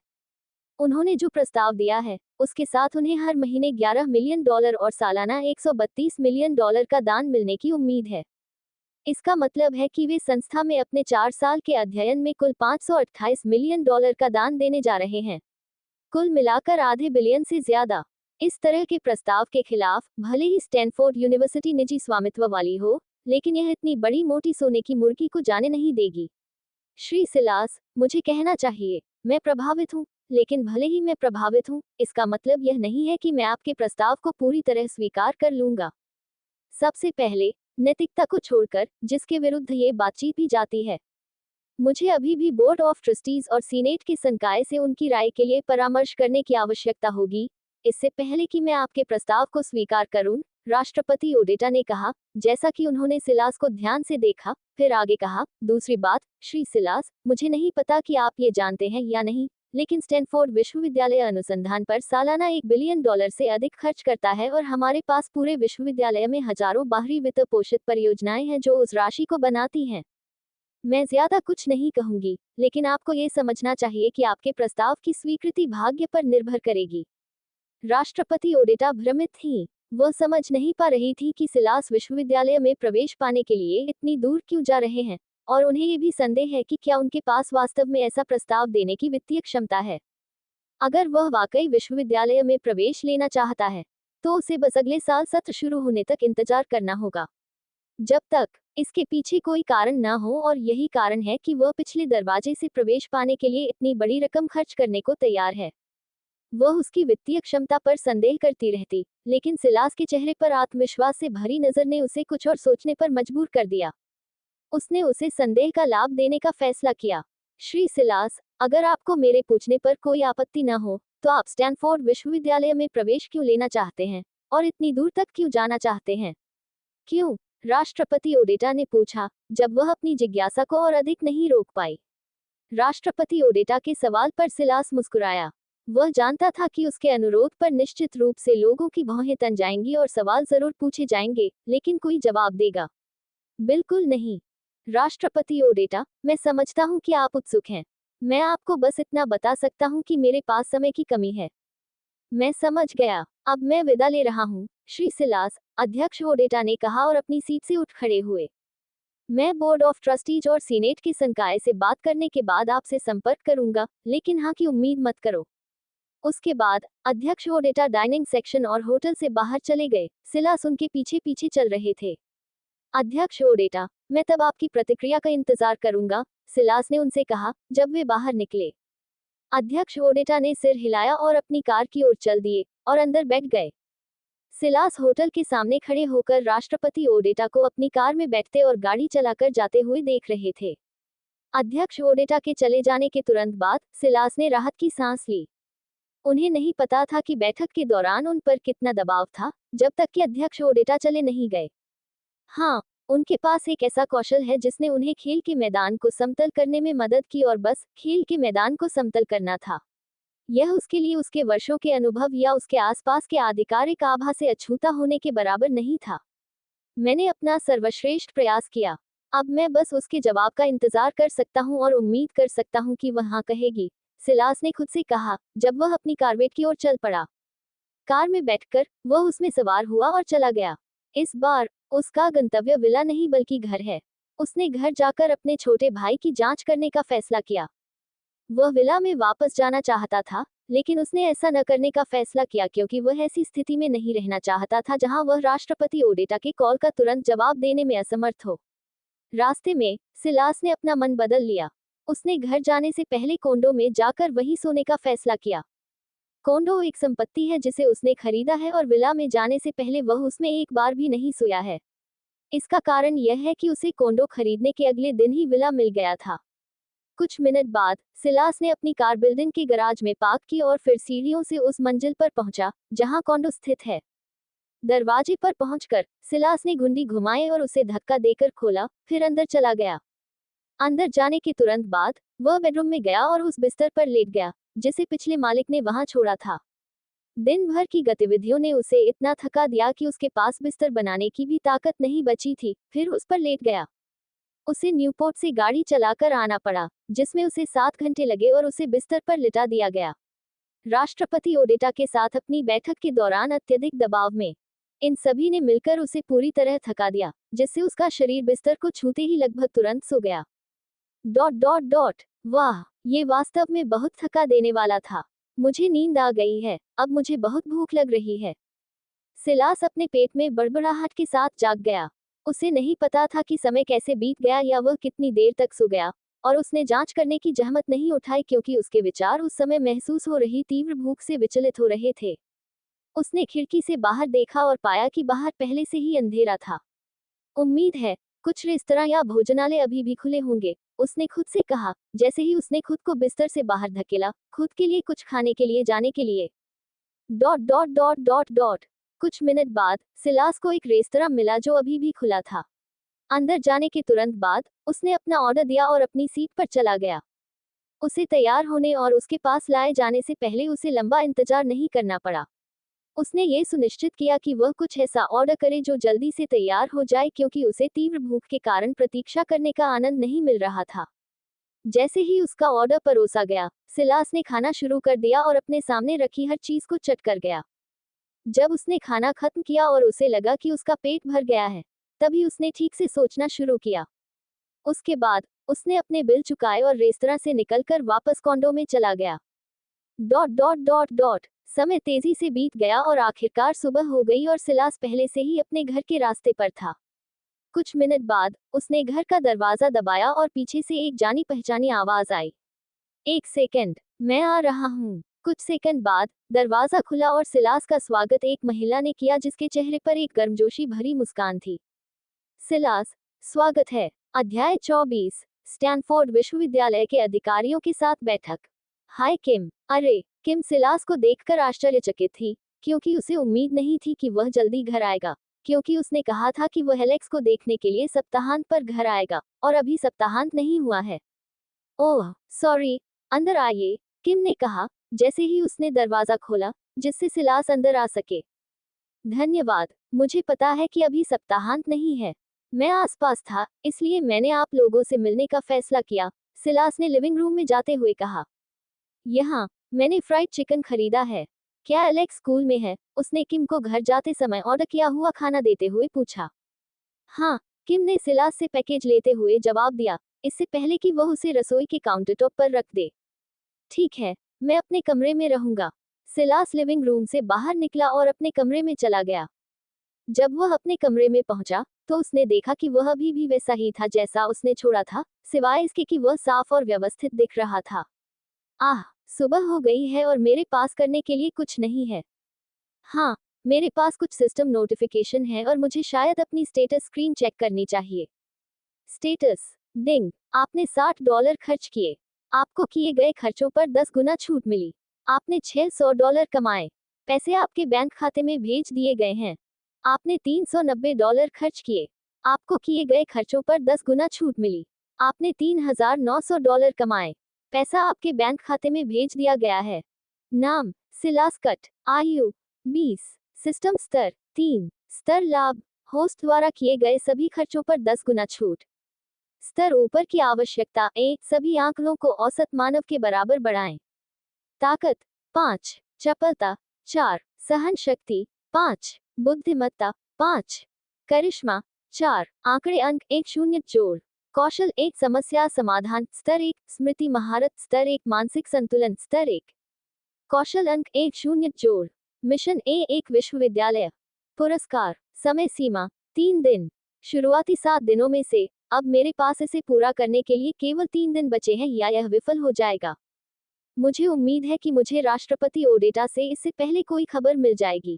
उन्होंने जो प्रस्ताव दिया है, उसके साथ उन्हें हर महीने $11 मिलियन और सालाना $132 मिलियन का दान मिलने की उम्मीद है। इसका मतलब है कि वे संस्था में अपने 4 साल के अध्ययन में कुल $528 मिलियन का दान देने जा रहे हैं। कुल मिलाकर आधे बिलियन से ज्यादा। इस तरह के प्रस्ताव के खिलाफ, भले ही स्टैनफोर्ड यूनिवर्सिटी निजी स्वामित्व वाली हो, लेकिन यह इतनी बड़ी मोटी सोने की मुर्गी को जाने नहीं देगी। श्री सिलास, मुझे कहना चाहिए, मैं प्रभावित हूँ, लेकिन भले ही मैं प्रभावित हूँ, इसका मतलब यह नहीं है कि मैं आपके प्रस्ताव को पूरी तरह स्वीकार कर लूंगा। सबसे पहले, नैतिकता को छोड़कर, जिसके विरुद्ध ये बातचीत भी जाती है। मुझे अभी भी बोर्ड ऑफ ट्रस्टीज और सीनेट के संकाय से उनकी राय के लिए परामर्श करने की आवश्यकता होगी, इससे पहले कि मैं आपके प्रस्ताव को स्वीकार करूं, राष्ट्रपति ओडेटा ने कहा, जैसा कि उन्होंने सिलास को ध्यान से देखा, फिर आगे कहा। दूसरी बात, श्री सिलास, मुझे नहीं पता कि आप ये जानते हैं या नहीं, लेकिन स्टैनफोर्ड विश्वविद्यालय अनुसंधान पर सालाना $1 बिलियन से अधिक खर्च करता है और हमारे पास पूरे विश्वविद्यालय में हजारों बाहरी वित्त पोषित परियोजनाएं हैं जो उस राशि को बनाती हैं। मैं ज्यादा कुछ नहीं कहूंगी, लेकिन आपको ये समझना चाहिए कि आपके प्रस्ताव की स्वीकृति भाग्य पर निर्भर करेगी। राष्ट्रपति ओडेटा भ्रमित थी। वह समझ नहीं पा रही थी कि सिलास विश्वविद्यालय में प्रवेश पाने के लिए इतनी दूर क्यों जा रहे हैं, और उन्हें ये भी संदेह है कि क्या उनके पास वास्तव में ऐसा प्रस्ताव देने की वित्तीय क्षमता है। अगर वह वाकई विश्वविद्यालय में प्रवेश लेना चाहता है, तो उसे बस अगले साल सत्र शुरू होने तक इंतजार करना होगा। जब तक इसके पीछे कोई कारण न हो, और यही कारण है कि वह पिछले दरवाजे से प्रवेश पाने के लिए इतनी बड़ी रकम खर्च करने को तैयार है। वह उसकी वित्तीय क्षमता पर संदेह करती रहती, लेकिन सिलास के चेहरे पर आत्मविश्वास से भरी नजर ने उसे कुछ और सोचने पर मजबूर कर दिया। उसने उसे संदेह का लाभ देने का फैसला किया। श्री सिलास, अगर आपको मेरे पूछने पर कोई आपत्ति न हो, तो आप स्टैनफोर्ड विश्वविद्यालय में प्रवेश क्यों लेना चाहते हैं, और इतनी दूर तक क्यों जाना चाहते हैं? क्यों? राष्ट्रपति ओडेटा ने पूछा, जब वह अपनी जिज्ञासा को और अधिक नहीं रोक पाई। राष्ट्रपति ओडेटा के सवाल पर सिलास मुस्कुराया। वह जानता था कि उसके अनुरोध पर निश्चित रूप से लोगों की भौहें तन जाएंगी और सवाल जरूर पूछे जाएंगे, लेकिन कोई जवाब देगा? बिल्कुल नहीं। राष्ट्रपति ओडेटा, मैं समझता हूं कि आप उत्सुक हैं। मैं आपको बस इतना बता सकता हूं कि मेरे पास समय की कमी है। मैं समझ गया। अब मैं विदा ले रहा हूं, श्री सिलास, अध्यक्ष ओडेटा ने कहा और अपनी सीट से उठ खड़े हुए। मैं बोर्ड ऑफ ट्रस्टीज और सीनेट के संकाय से बात करने के बाद आपसे संपर्क करूंगा, लेकिन हाँ की उम्मीद मत करो। उसके बाद अध्यक्ष ओडेटा डाइनिंग सेक्शन और होटल से बाहर चले गए। सिलास उनके पीछे पीछे चल रहे थे। अध्यक्ष ओडेटा, मैं तब आपकी प्रतिक्रिया का इंतजार करूंगा, सिलास ने उनसे कहा, जब वे बाहर निकले। अध्यक्ष ओडेटा ने सिर हिलाया और अपनी कार की ओर चल दिए और अंदर बैठ गए। सिलास होटल के सामने खड़े होकर राष्ट्रपति ओडेटा को अपनी कार में बैठते और गाड़ी चलाकर जाते हुए देख रहे थे। अध्यक्ष ओडेटा के चले जाने के तुरंत बाद सिलास ने राहत की सांस ली। उन्हें नहीं पता था कि बैठक के दौरान उन पर कितना दबाव था, जब तक कि अध्यक्ष ओडेटा चले नहीं गए। हाँ, उनके पास एक ऐसा कौशल है जिसने उन्हें खेल के मैदान को समतल करने में मदद की, और बस खेल के मैदान को समतल करना था। यह उसके लिए उसके वर्षों के अनुभव या उसके आसपास के आधिकारिक आभा से अछूता होने के बराबर नहीं था। मैंने अपना सर्वश्रेष्ठ प्रयास किया। अब मैं बस उसके जवाब का इंतजार कर सकता हूँ और उम्मीद कर सकता हूँ कि वह हाँ कहेगी, सिलास ने खुद से कहा, जब वह अपनी कारवेट की ओर चल पड़ा। कार में बैठकर वह उसमें सवार हुआ और चला गया। इस बार उसका गंतव्य विला नहीं बल्कि घर है। उसने घर जाकर अपने छोटे भाई की जांच करने का फैसला किया। वह विला में वापस जाना चाहता था, लेकिन उसने ऐसा न करने का फैसला किया क्योंकि वह ऐसी स्थिति में नहीं रहना चाहता था जहां वह राष्ट्रपति ओडेटा के कॉल का तुरंत जवाब देने में असमर्थ हो। रास्ते में सिलास ने अपना मन बदल लिया। उसने घर जाने से पहले कोंडो में जाकर वहीं सोने का फैसला किया। कोंडो एक संपत्ति है जिसे उसने खरीदा है और विला में जाने से पहले वह उसमें एक बार भी नहीं सोया है। इसका कारण यह है कि उसे कोंडो खरीदने के अगले दिन ही विला मिल गया था। कुछ मिनट बाद सिलास ने अपनी कार बिल्डिंग के गराज में पार्क की और फिर सीढ़ियों से उस मंजिल पर पहुंचा जहां कोंडो स्थित है। दरवाजे पर पहुंचकर सिलास ने घुंडी घुमाई और उसे धक्का देकर खोला, फिर अंदर चला गया। अंदर जाने के तुरंत बाद वह बेडरूम में गया और उस बिस्तर पर लेट गया जिसे पिछले मालिक ने वहां छोड़ा था। दिन भर की गतिविधियों ने उसे इतना थका दिया कि उसके पास बिस्तर बनाने की भी ताकत नहीं बची थी, फिर उस पर लेट गया। उसे न्यूपोर्ट से गाड़ी चलाकर आना पड़ा, जिसमें उसे 7 घंटे लगे और उसे बिस्तर पर लिटा दिया गया। राष्ट्रपति ओडेटा के साथ अपनी बैठक के दौरान अत्यधिक दबाव में इन सभी ने मिलकर उसे पूरी तरह थका दिया, जिससे उसका शरीर बिस्तर को छूते ही लगभग तुरंत सो गया। डॉट डॉट डॉट वाह, ये वास्तव में बहुत थका देने वाला था। मुझे नींद आ गई है, अब मुझे बहुत भूख लग रही है। सिलास अपने पेट में बड़बड़ाहट के साथ जाग गया। उसे नहीं पता था कि समय कैसे बीत गया या वह कितनी देर तक सो गया, और उसने जांच करने की जहमत नहीं उठाई क्योंकि उसके विचार उस समय महसूस हो रही तीव्र भूख से विचलित हो रहे थे। उसने खिड़की से बाहर देखा और पाया कि बाहर पहले से ही अंधेरा था। उम्मीद है कुछ रेस्तरां या भोजनालय अभी भी खुले होंगे, उसने खुद से कहा, जैसे ही उसने खुद को बिस्तर से बाहर धकेला, खुद के लिए कुछ खाने के लिए जाने के लिए। Dot dot dot dot dot कुछ मिनट बाद सिलास को एक रेस्तरां मिला जो अभी भी खुला था। अंदर जाने के तुरंत बाद उसने अपना ऑर्डर दिया और अपनी सीट पर चला गया। उसे तैयार होने और उसके पास लाए जाने से पहले उसे लंबा इंतजार नहीं करना पड़ा। उसने ये सुनिश्चित किया कि वह कुछ ऐसा ऑर्डर करे जो जल्दी से तैयार हो जाए क्योंकि उसे तीव्र भूख के कारण प्रतीक्षा करने का आनंद नहीं मिल रहा था। जैसे ही उसका ऑर्डर परोसा गया, सिलास ने खाना शुरू कर दिया और अपने सामने रखी हर चीज को चट कर गया। जब उसने खाना खत्म किया और उसे लगा कि उसका पेट भर गया है, तभी उसने ठीक से सोचना शुरू किया। उसके बाद उसने अपने बिल चुकाए और रेस्तरां से निकलकर वापस कॉन्डो में चला गया। डॉट डॉट डॉट डॉट समय तेजी से बीत गया और आखिरकार सुबह हो गई और सिलास पहले से ही अपने घर के रास्ते पर था। कुछ मिनट बाद उसने घर का दरवाजा दबाया और पीछे से एक जानी पहचानी आवाज आई, 1 सेकंड, मैं आ रहा हूँ। कुछ सेकंड बाद दरवाजा खुला और सिलास का स्वागत एक महिला ने किया जिसके चेहरे पर एक गर्मजोशी भरी मुस्कान थी। सिलास, स्वागत है। अध्याय 24, स्टैनफोर्ड विश्वविद्यालय के अधिकारियों के साथ बैठक। हाय किम। अरे, किम सिलास को देखकर आश्चर्यचकित थी, क्योंकि उसे उम्मीद नहीं थी कि वह जल्दी घर आएगा, क्योंकि उसने कहा था कि वह एलेक्स को देखने के लिए सप्ताहांत पर घर आएगा, और अभी सप्ताहांत नहीं हुआ है। ओह, सॉरी, अंदर आइए, किम ने कहा, जैसे ही उसने दरवाजा खोला, जिससे सिलास अंदर आ सके। धन्यवाद, मुझे पता है कि अभी सप्ताहांत नहीं है। मैं आसपास था, इसलिए मैंने आप लोगों से मिलने का फैसला किया, सिलास ने लिविंग रूम में जाते हुए कहा। यहाँ, मैंने फ्राइड चिकन खरीदा है। क्या एलेक्स स्कूल में है? उसने किम को घर जाते समय ऑर्डर किया हुआ खाना देते हुए पूछा। हाँ, किम ने सिलास से पैकेज लेते हुए जवाब दिया, इससे पहले कि वह उसे रसोई के काउंटरटॉप पर रख दे। ठीक है, मैं अपने कमरे में रहूंगा। सिलास लिविंग रूम से बाहर निकला और अपने कमरे में चला गया। जब वह अपने कमरे में पहुंचा, तो उसने देखा कि वह अभी भी वैसा ही था जैसा उसने छोड़ा था, सिवाय इसके कि वह साफ और व्यवस्थित दिख रहा था। आह, सुबह हो गई है और मेरे पास करने के लिए कुछ नहीं है। हाँ, मेरे पास कुछ सिस्टम नोटिफिकेशन है और मुझे शायद अपनी स्टेटस स्क्रीन चेक करनी चाहिए। स्टेटस, डिंग, आपने $60 खर्च किए। आपको किए गए खर्चों पर 10 गुना छूट मिली। आपने $600 कमाए। पैसे आपके बैंक खाते में भेज दिए गए हैं। आपने $390 खर्च किए। आपको किए गए खर्चों पर 10 गुना छूट मिली। आपने $3900 कमाए। पैसा आपके बैंक खाते में भेज दिया गया है। नाम, सिलास कट। आयु, 20। सिस्टम स्तर, 3 स्तर लाभ, होस्ट द्वारा किए गए सभी खर्चों पर 10 गुना छूट। स्तर ऊपर की आवश्यकता 1 सभी आंकड़ों को औसत मानव के बराबर बढ़ाएं। ताकत 5 चपलता 4 सहन शक्ति 5 बुद्धिमत्ता 5 करिश्मा 4 आंकड़े अंक 1 0 जोड़ कौशल 1 समस्या समाधान स्तर 1 स्मृति महारत स्तर 1 मानसिक संतुलन स्तर 1 कौशल अंक 1 0 जोड़ मिशन ए 1 विश्वविद्यालय पुरस्कार समय सीमा 3 दिन शुरुआती 7 दिनों में से अब मेरे पास इसे पूरा करने के लिए केवल 3 दिन बचे हैं या यह विफल हो जाएगा। मुझे उम्मीद है कि मुझे राष्ट्रपति ओडेटा से इससे पहले कोई खबर मिल जाएगी।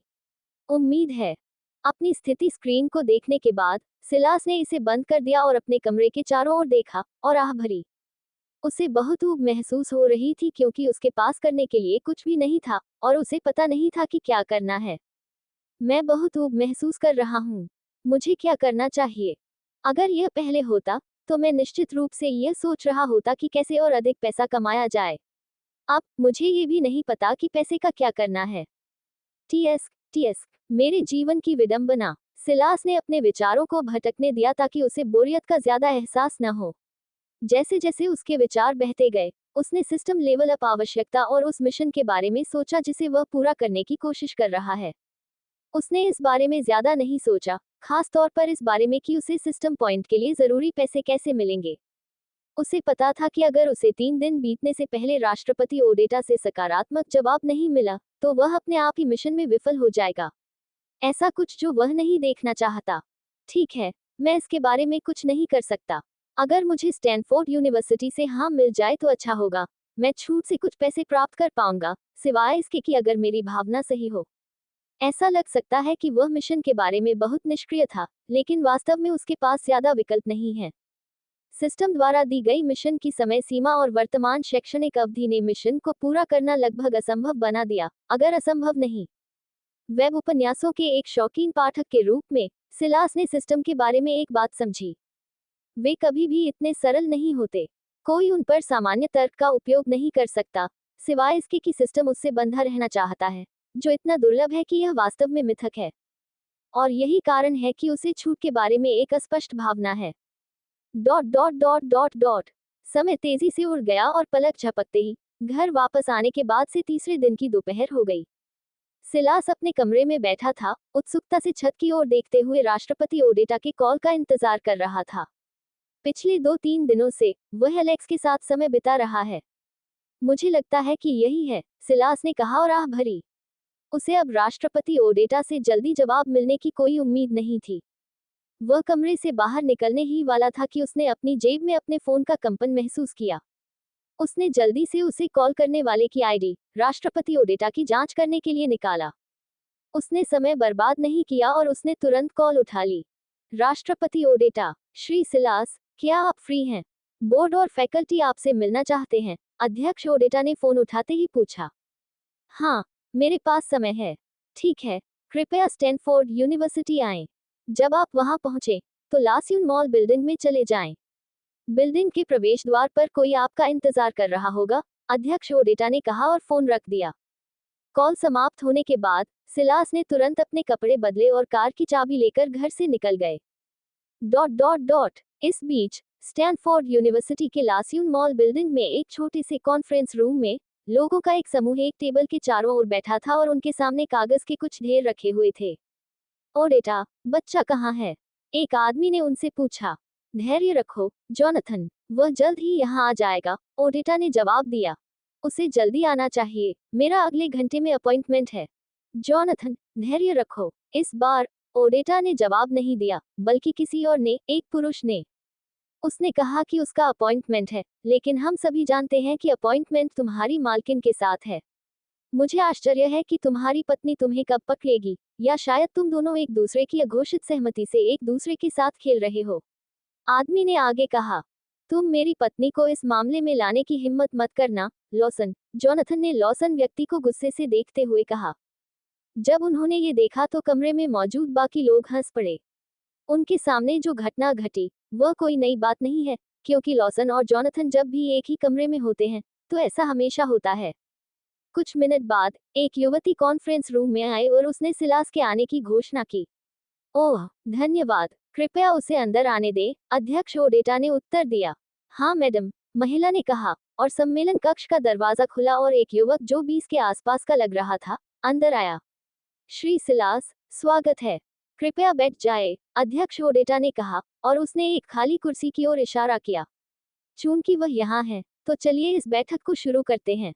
उम्मीद है। अपनी स्थिति स्क्रीन को देखने के बाद सिलास ने इसे बंद कर दिया और अपने कमरे के चारों ओर देखा और आह भरी। उसे बहुत ऊब महसूस हो रही थी क्योंकि उसके पास करने के लिए कुछ भी नहीं था और उसे पता नहीं था कि क्या करना है। मैं बहुत ऊब महसूस कर रहा हूँ। मुझे क्या करना चाहिए? अगर यह पहले होता तो मैं निश्चित रूप से यह सोच रहा होता कि कैसे और अधिक पैसा कमाया जाए। अब मुझे ये भी नहीं पता कि पैसे का क्या करना है। टीएस मेरे जीवन की विडंबना। सिलास ने अपने विचारों को भटकने दिया ताकि उसे बोरियत का ज्यादा एहसास न हो। जैसे जैसे उसके विचार बहते गए उसने सिस्टम लेवल अप आवश्यकता और उस मिशन के बारे में सोचा जिसे वह पूरा करने की कोशिश कर रहा है। उसने इस बारे में ज्यादा नहीं सोचा, खास तौर पर इस बारे में कि उसे सिस्टम पॉइंट के लिए जरूरी पैसे कैसे मिलेंगे। उसे पता था कि अगर उसे 3 दिन बीतने से पहले राष्ट्रपति ओडेटा से सकारात्मक जवाब नहीं मिला तो वह अपने आप ही मिशन में विफल हो जाएगा। ऐसा कुछ जो वह नहीं देखना चाहता। ठीक है, मैं इसके बारे में कुछ नहीं कर सकता। अगर मुझे स्टैनफोर्ड यूनिवर्सिटी से हाँ मिल जाए तो अच्छा होगा। मैं छूट से कुछ पैसे प्राप्त कर पाऊंगा, सिवाय इसके कि अगर मेरी भावना सही हो। ऐसा लग सकता है कि वह मिशन के बारे में बहुत निष्क्रिय था, लेकिन वास्तव में उसके पास ज्यादा विकल्प नहीं है। सिस्टम द्वारा दी गई मिशन की समय सीमा और वर्तमान शैक्षणिक अवधि ने मिशन को पूरा करना लगभग असंभव बना दिया, अगर असंभव नहीं। वेब उपन्यासों के एक शौकीन पाठक के रूप में सिलास ने सिस्टम के बारे में एक बात समझी। वे कभी भी इतने सरल नहीं होते। कोई उन पर सामान्य तर्क का उपयोग नहीं कर सकता, सिवाय इसके कि सिस्टम उससे बंधा रहना चाहता है, जो इतना दुर्लभ है कि यह वास्तव में मिथक है। और यही कारण है कि उसे छूट के बारे में एक अस्पष्ट भावना है। समय तेजी से उड़ गया और पलक झपकते ही घर वापस आने के बाद से तीसरे दिन की दोपहर हो गई। सिलास अपने कमरे में बैठा था, उत्सुकता से छत की ओर देखते हुए राष्ट्रपति ओडेटा के कॉल का इंतजार कर रहा था। पिछले 2-3 दिनों से वह एलेक्स के साथ समय बिता रहा है। मुझे लगता है कि यही है, सिलास ने कहा और आह भरी। उसे अब राष्ट्रपति ओडेटा से जल्दी जवाब मिलने की कोई उम्मीद नहीं थी। वह कमरे से बाहर निकलने ही वाला था कि उसने अपनी जेब में अपने फोन का कंपन महसूस किया। उसने जल्दी से उसे कॉल करने वाले की आईडी, राष्ट्रपति ओडेटा की जांच करने के लिए निकाला। उसने समय बर्बाद नहीं किया और उसने तुरंत कॉल उठा ली। राष्ट्रपति ओडेटा, श्री सिलास, क्या आप फ्री हैं? बोर्ड और फैकल्टी आपसे मिलना चाहते हैं, अध्यक्ष ओडेटा ने फोन उठाते ही पूछा। हाँ, मेरे पास समय है। ठीक है, कृपया स्टैनफोर्ड यूनिवर्सिटी आएं। जब आप वहां पहुंचे तो लास्यून मॉल बिल्डिंग में चले जाएं। बिल्डिंग के प्रवेश द्वार पर कोई आपका इंतजार कर रहा होगा, अध्यक्ष ओडेटा ने कहा और फोन रख दिया। कॉल समाप्त होने के बाद सिलास ने तुरंत अपने कपड़े बदले और कार की चाबी लेकर घर से निकल गए। इस बीच स्टैनफोर्ड यूनिवर्सिटी के लास्यून मॉल बिल्डिंग में एक छोटे से कॉन्फ्रेंस रूम में लोगों का एक समूह एक टेबल के चारों ओर बैठा था और उनके सामने कागज के कुछ ढेर रखे हुए थे। ओडेटा, बच्चा कहाँ है? एक आदमी ने उनसे पूछा। धैर्य रखो, जॉनथन, वह जल्द ही यहाँ आ जाएगा, ओडेटा ने जवाब दिया। उसे जल्दी आना चाहिए, मेरा अगले घंटे में अपॉइंटमेंट है। जॉनथन, धैर्य रखो। इस बार ओडेटा ने जवाब नहीं दिया, बल्कि किसी और ने, एक पुरुष ने। उसने कहा कि उसका अपॉइंटमेंट है, लेकिन हम सभी जानते हैं कि अपॉइंटमेंट तुम्हारी मालकिन के साथ है। मुझे आश्चर्य है कि तुम्हारी पत्नी तुम्हें कब पकड़ेगी, या शायद तुम दोनों एक दूसरे की अघोषित सहमति से एक दूसरे के साथ खेल रहे हो। आदमी ने आगे कहा। तुम मेरी पत्नी को इस मामले में लाने की हिम्मत मत करना, लॉसन, जॉनथन ने लॉसन व्यक्ति को गुस्से से देखते हुए कहा। जब उन्होंने ये देखा तो कमरे में मौजूद बाकी लोग हंस पड़े। उनके सामने जो घटना घटी वह कोई नई बात नहीं है, क्योंकि लॉसन और जॉनथन जब भी एक ही कमरे में होते हैं तो ऐसा हमेशा होता है। कुछ मिनट बाद एक युवती कॉन्फ्रेंस रूम में आई और उसने सिलास के आने की घोषणा की। ओह, धन्यवाद, कृपया उसे अंदर आने दे, अध्यक्ष ओडेटा ने उत्तर दिया। हाँ मैडम, महिला ने कहा, और सम्मेलन कक्ष का दरवाजा खुला और एक युवक जो 20 के आसपास का लग रहा था, अंदर आया। श्री सिलास, स्वागत है। कृपया बैठ जाए, अध्यक्ष ओडेटा ने कहा, और उसने एक खाली कुर्सी की ओर इशारा किया। चूंकि वह यहाँ है, तो चलिए इस बैठक को शुरू करते हैं।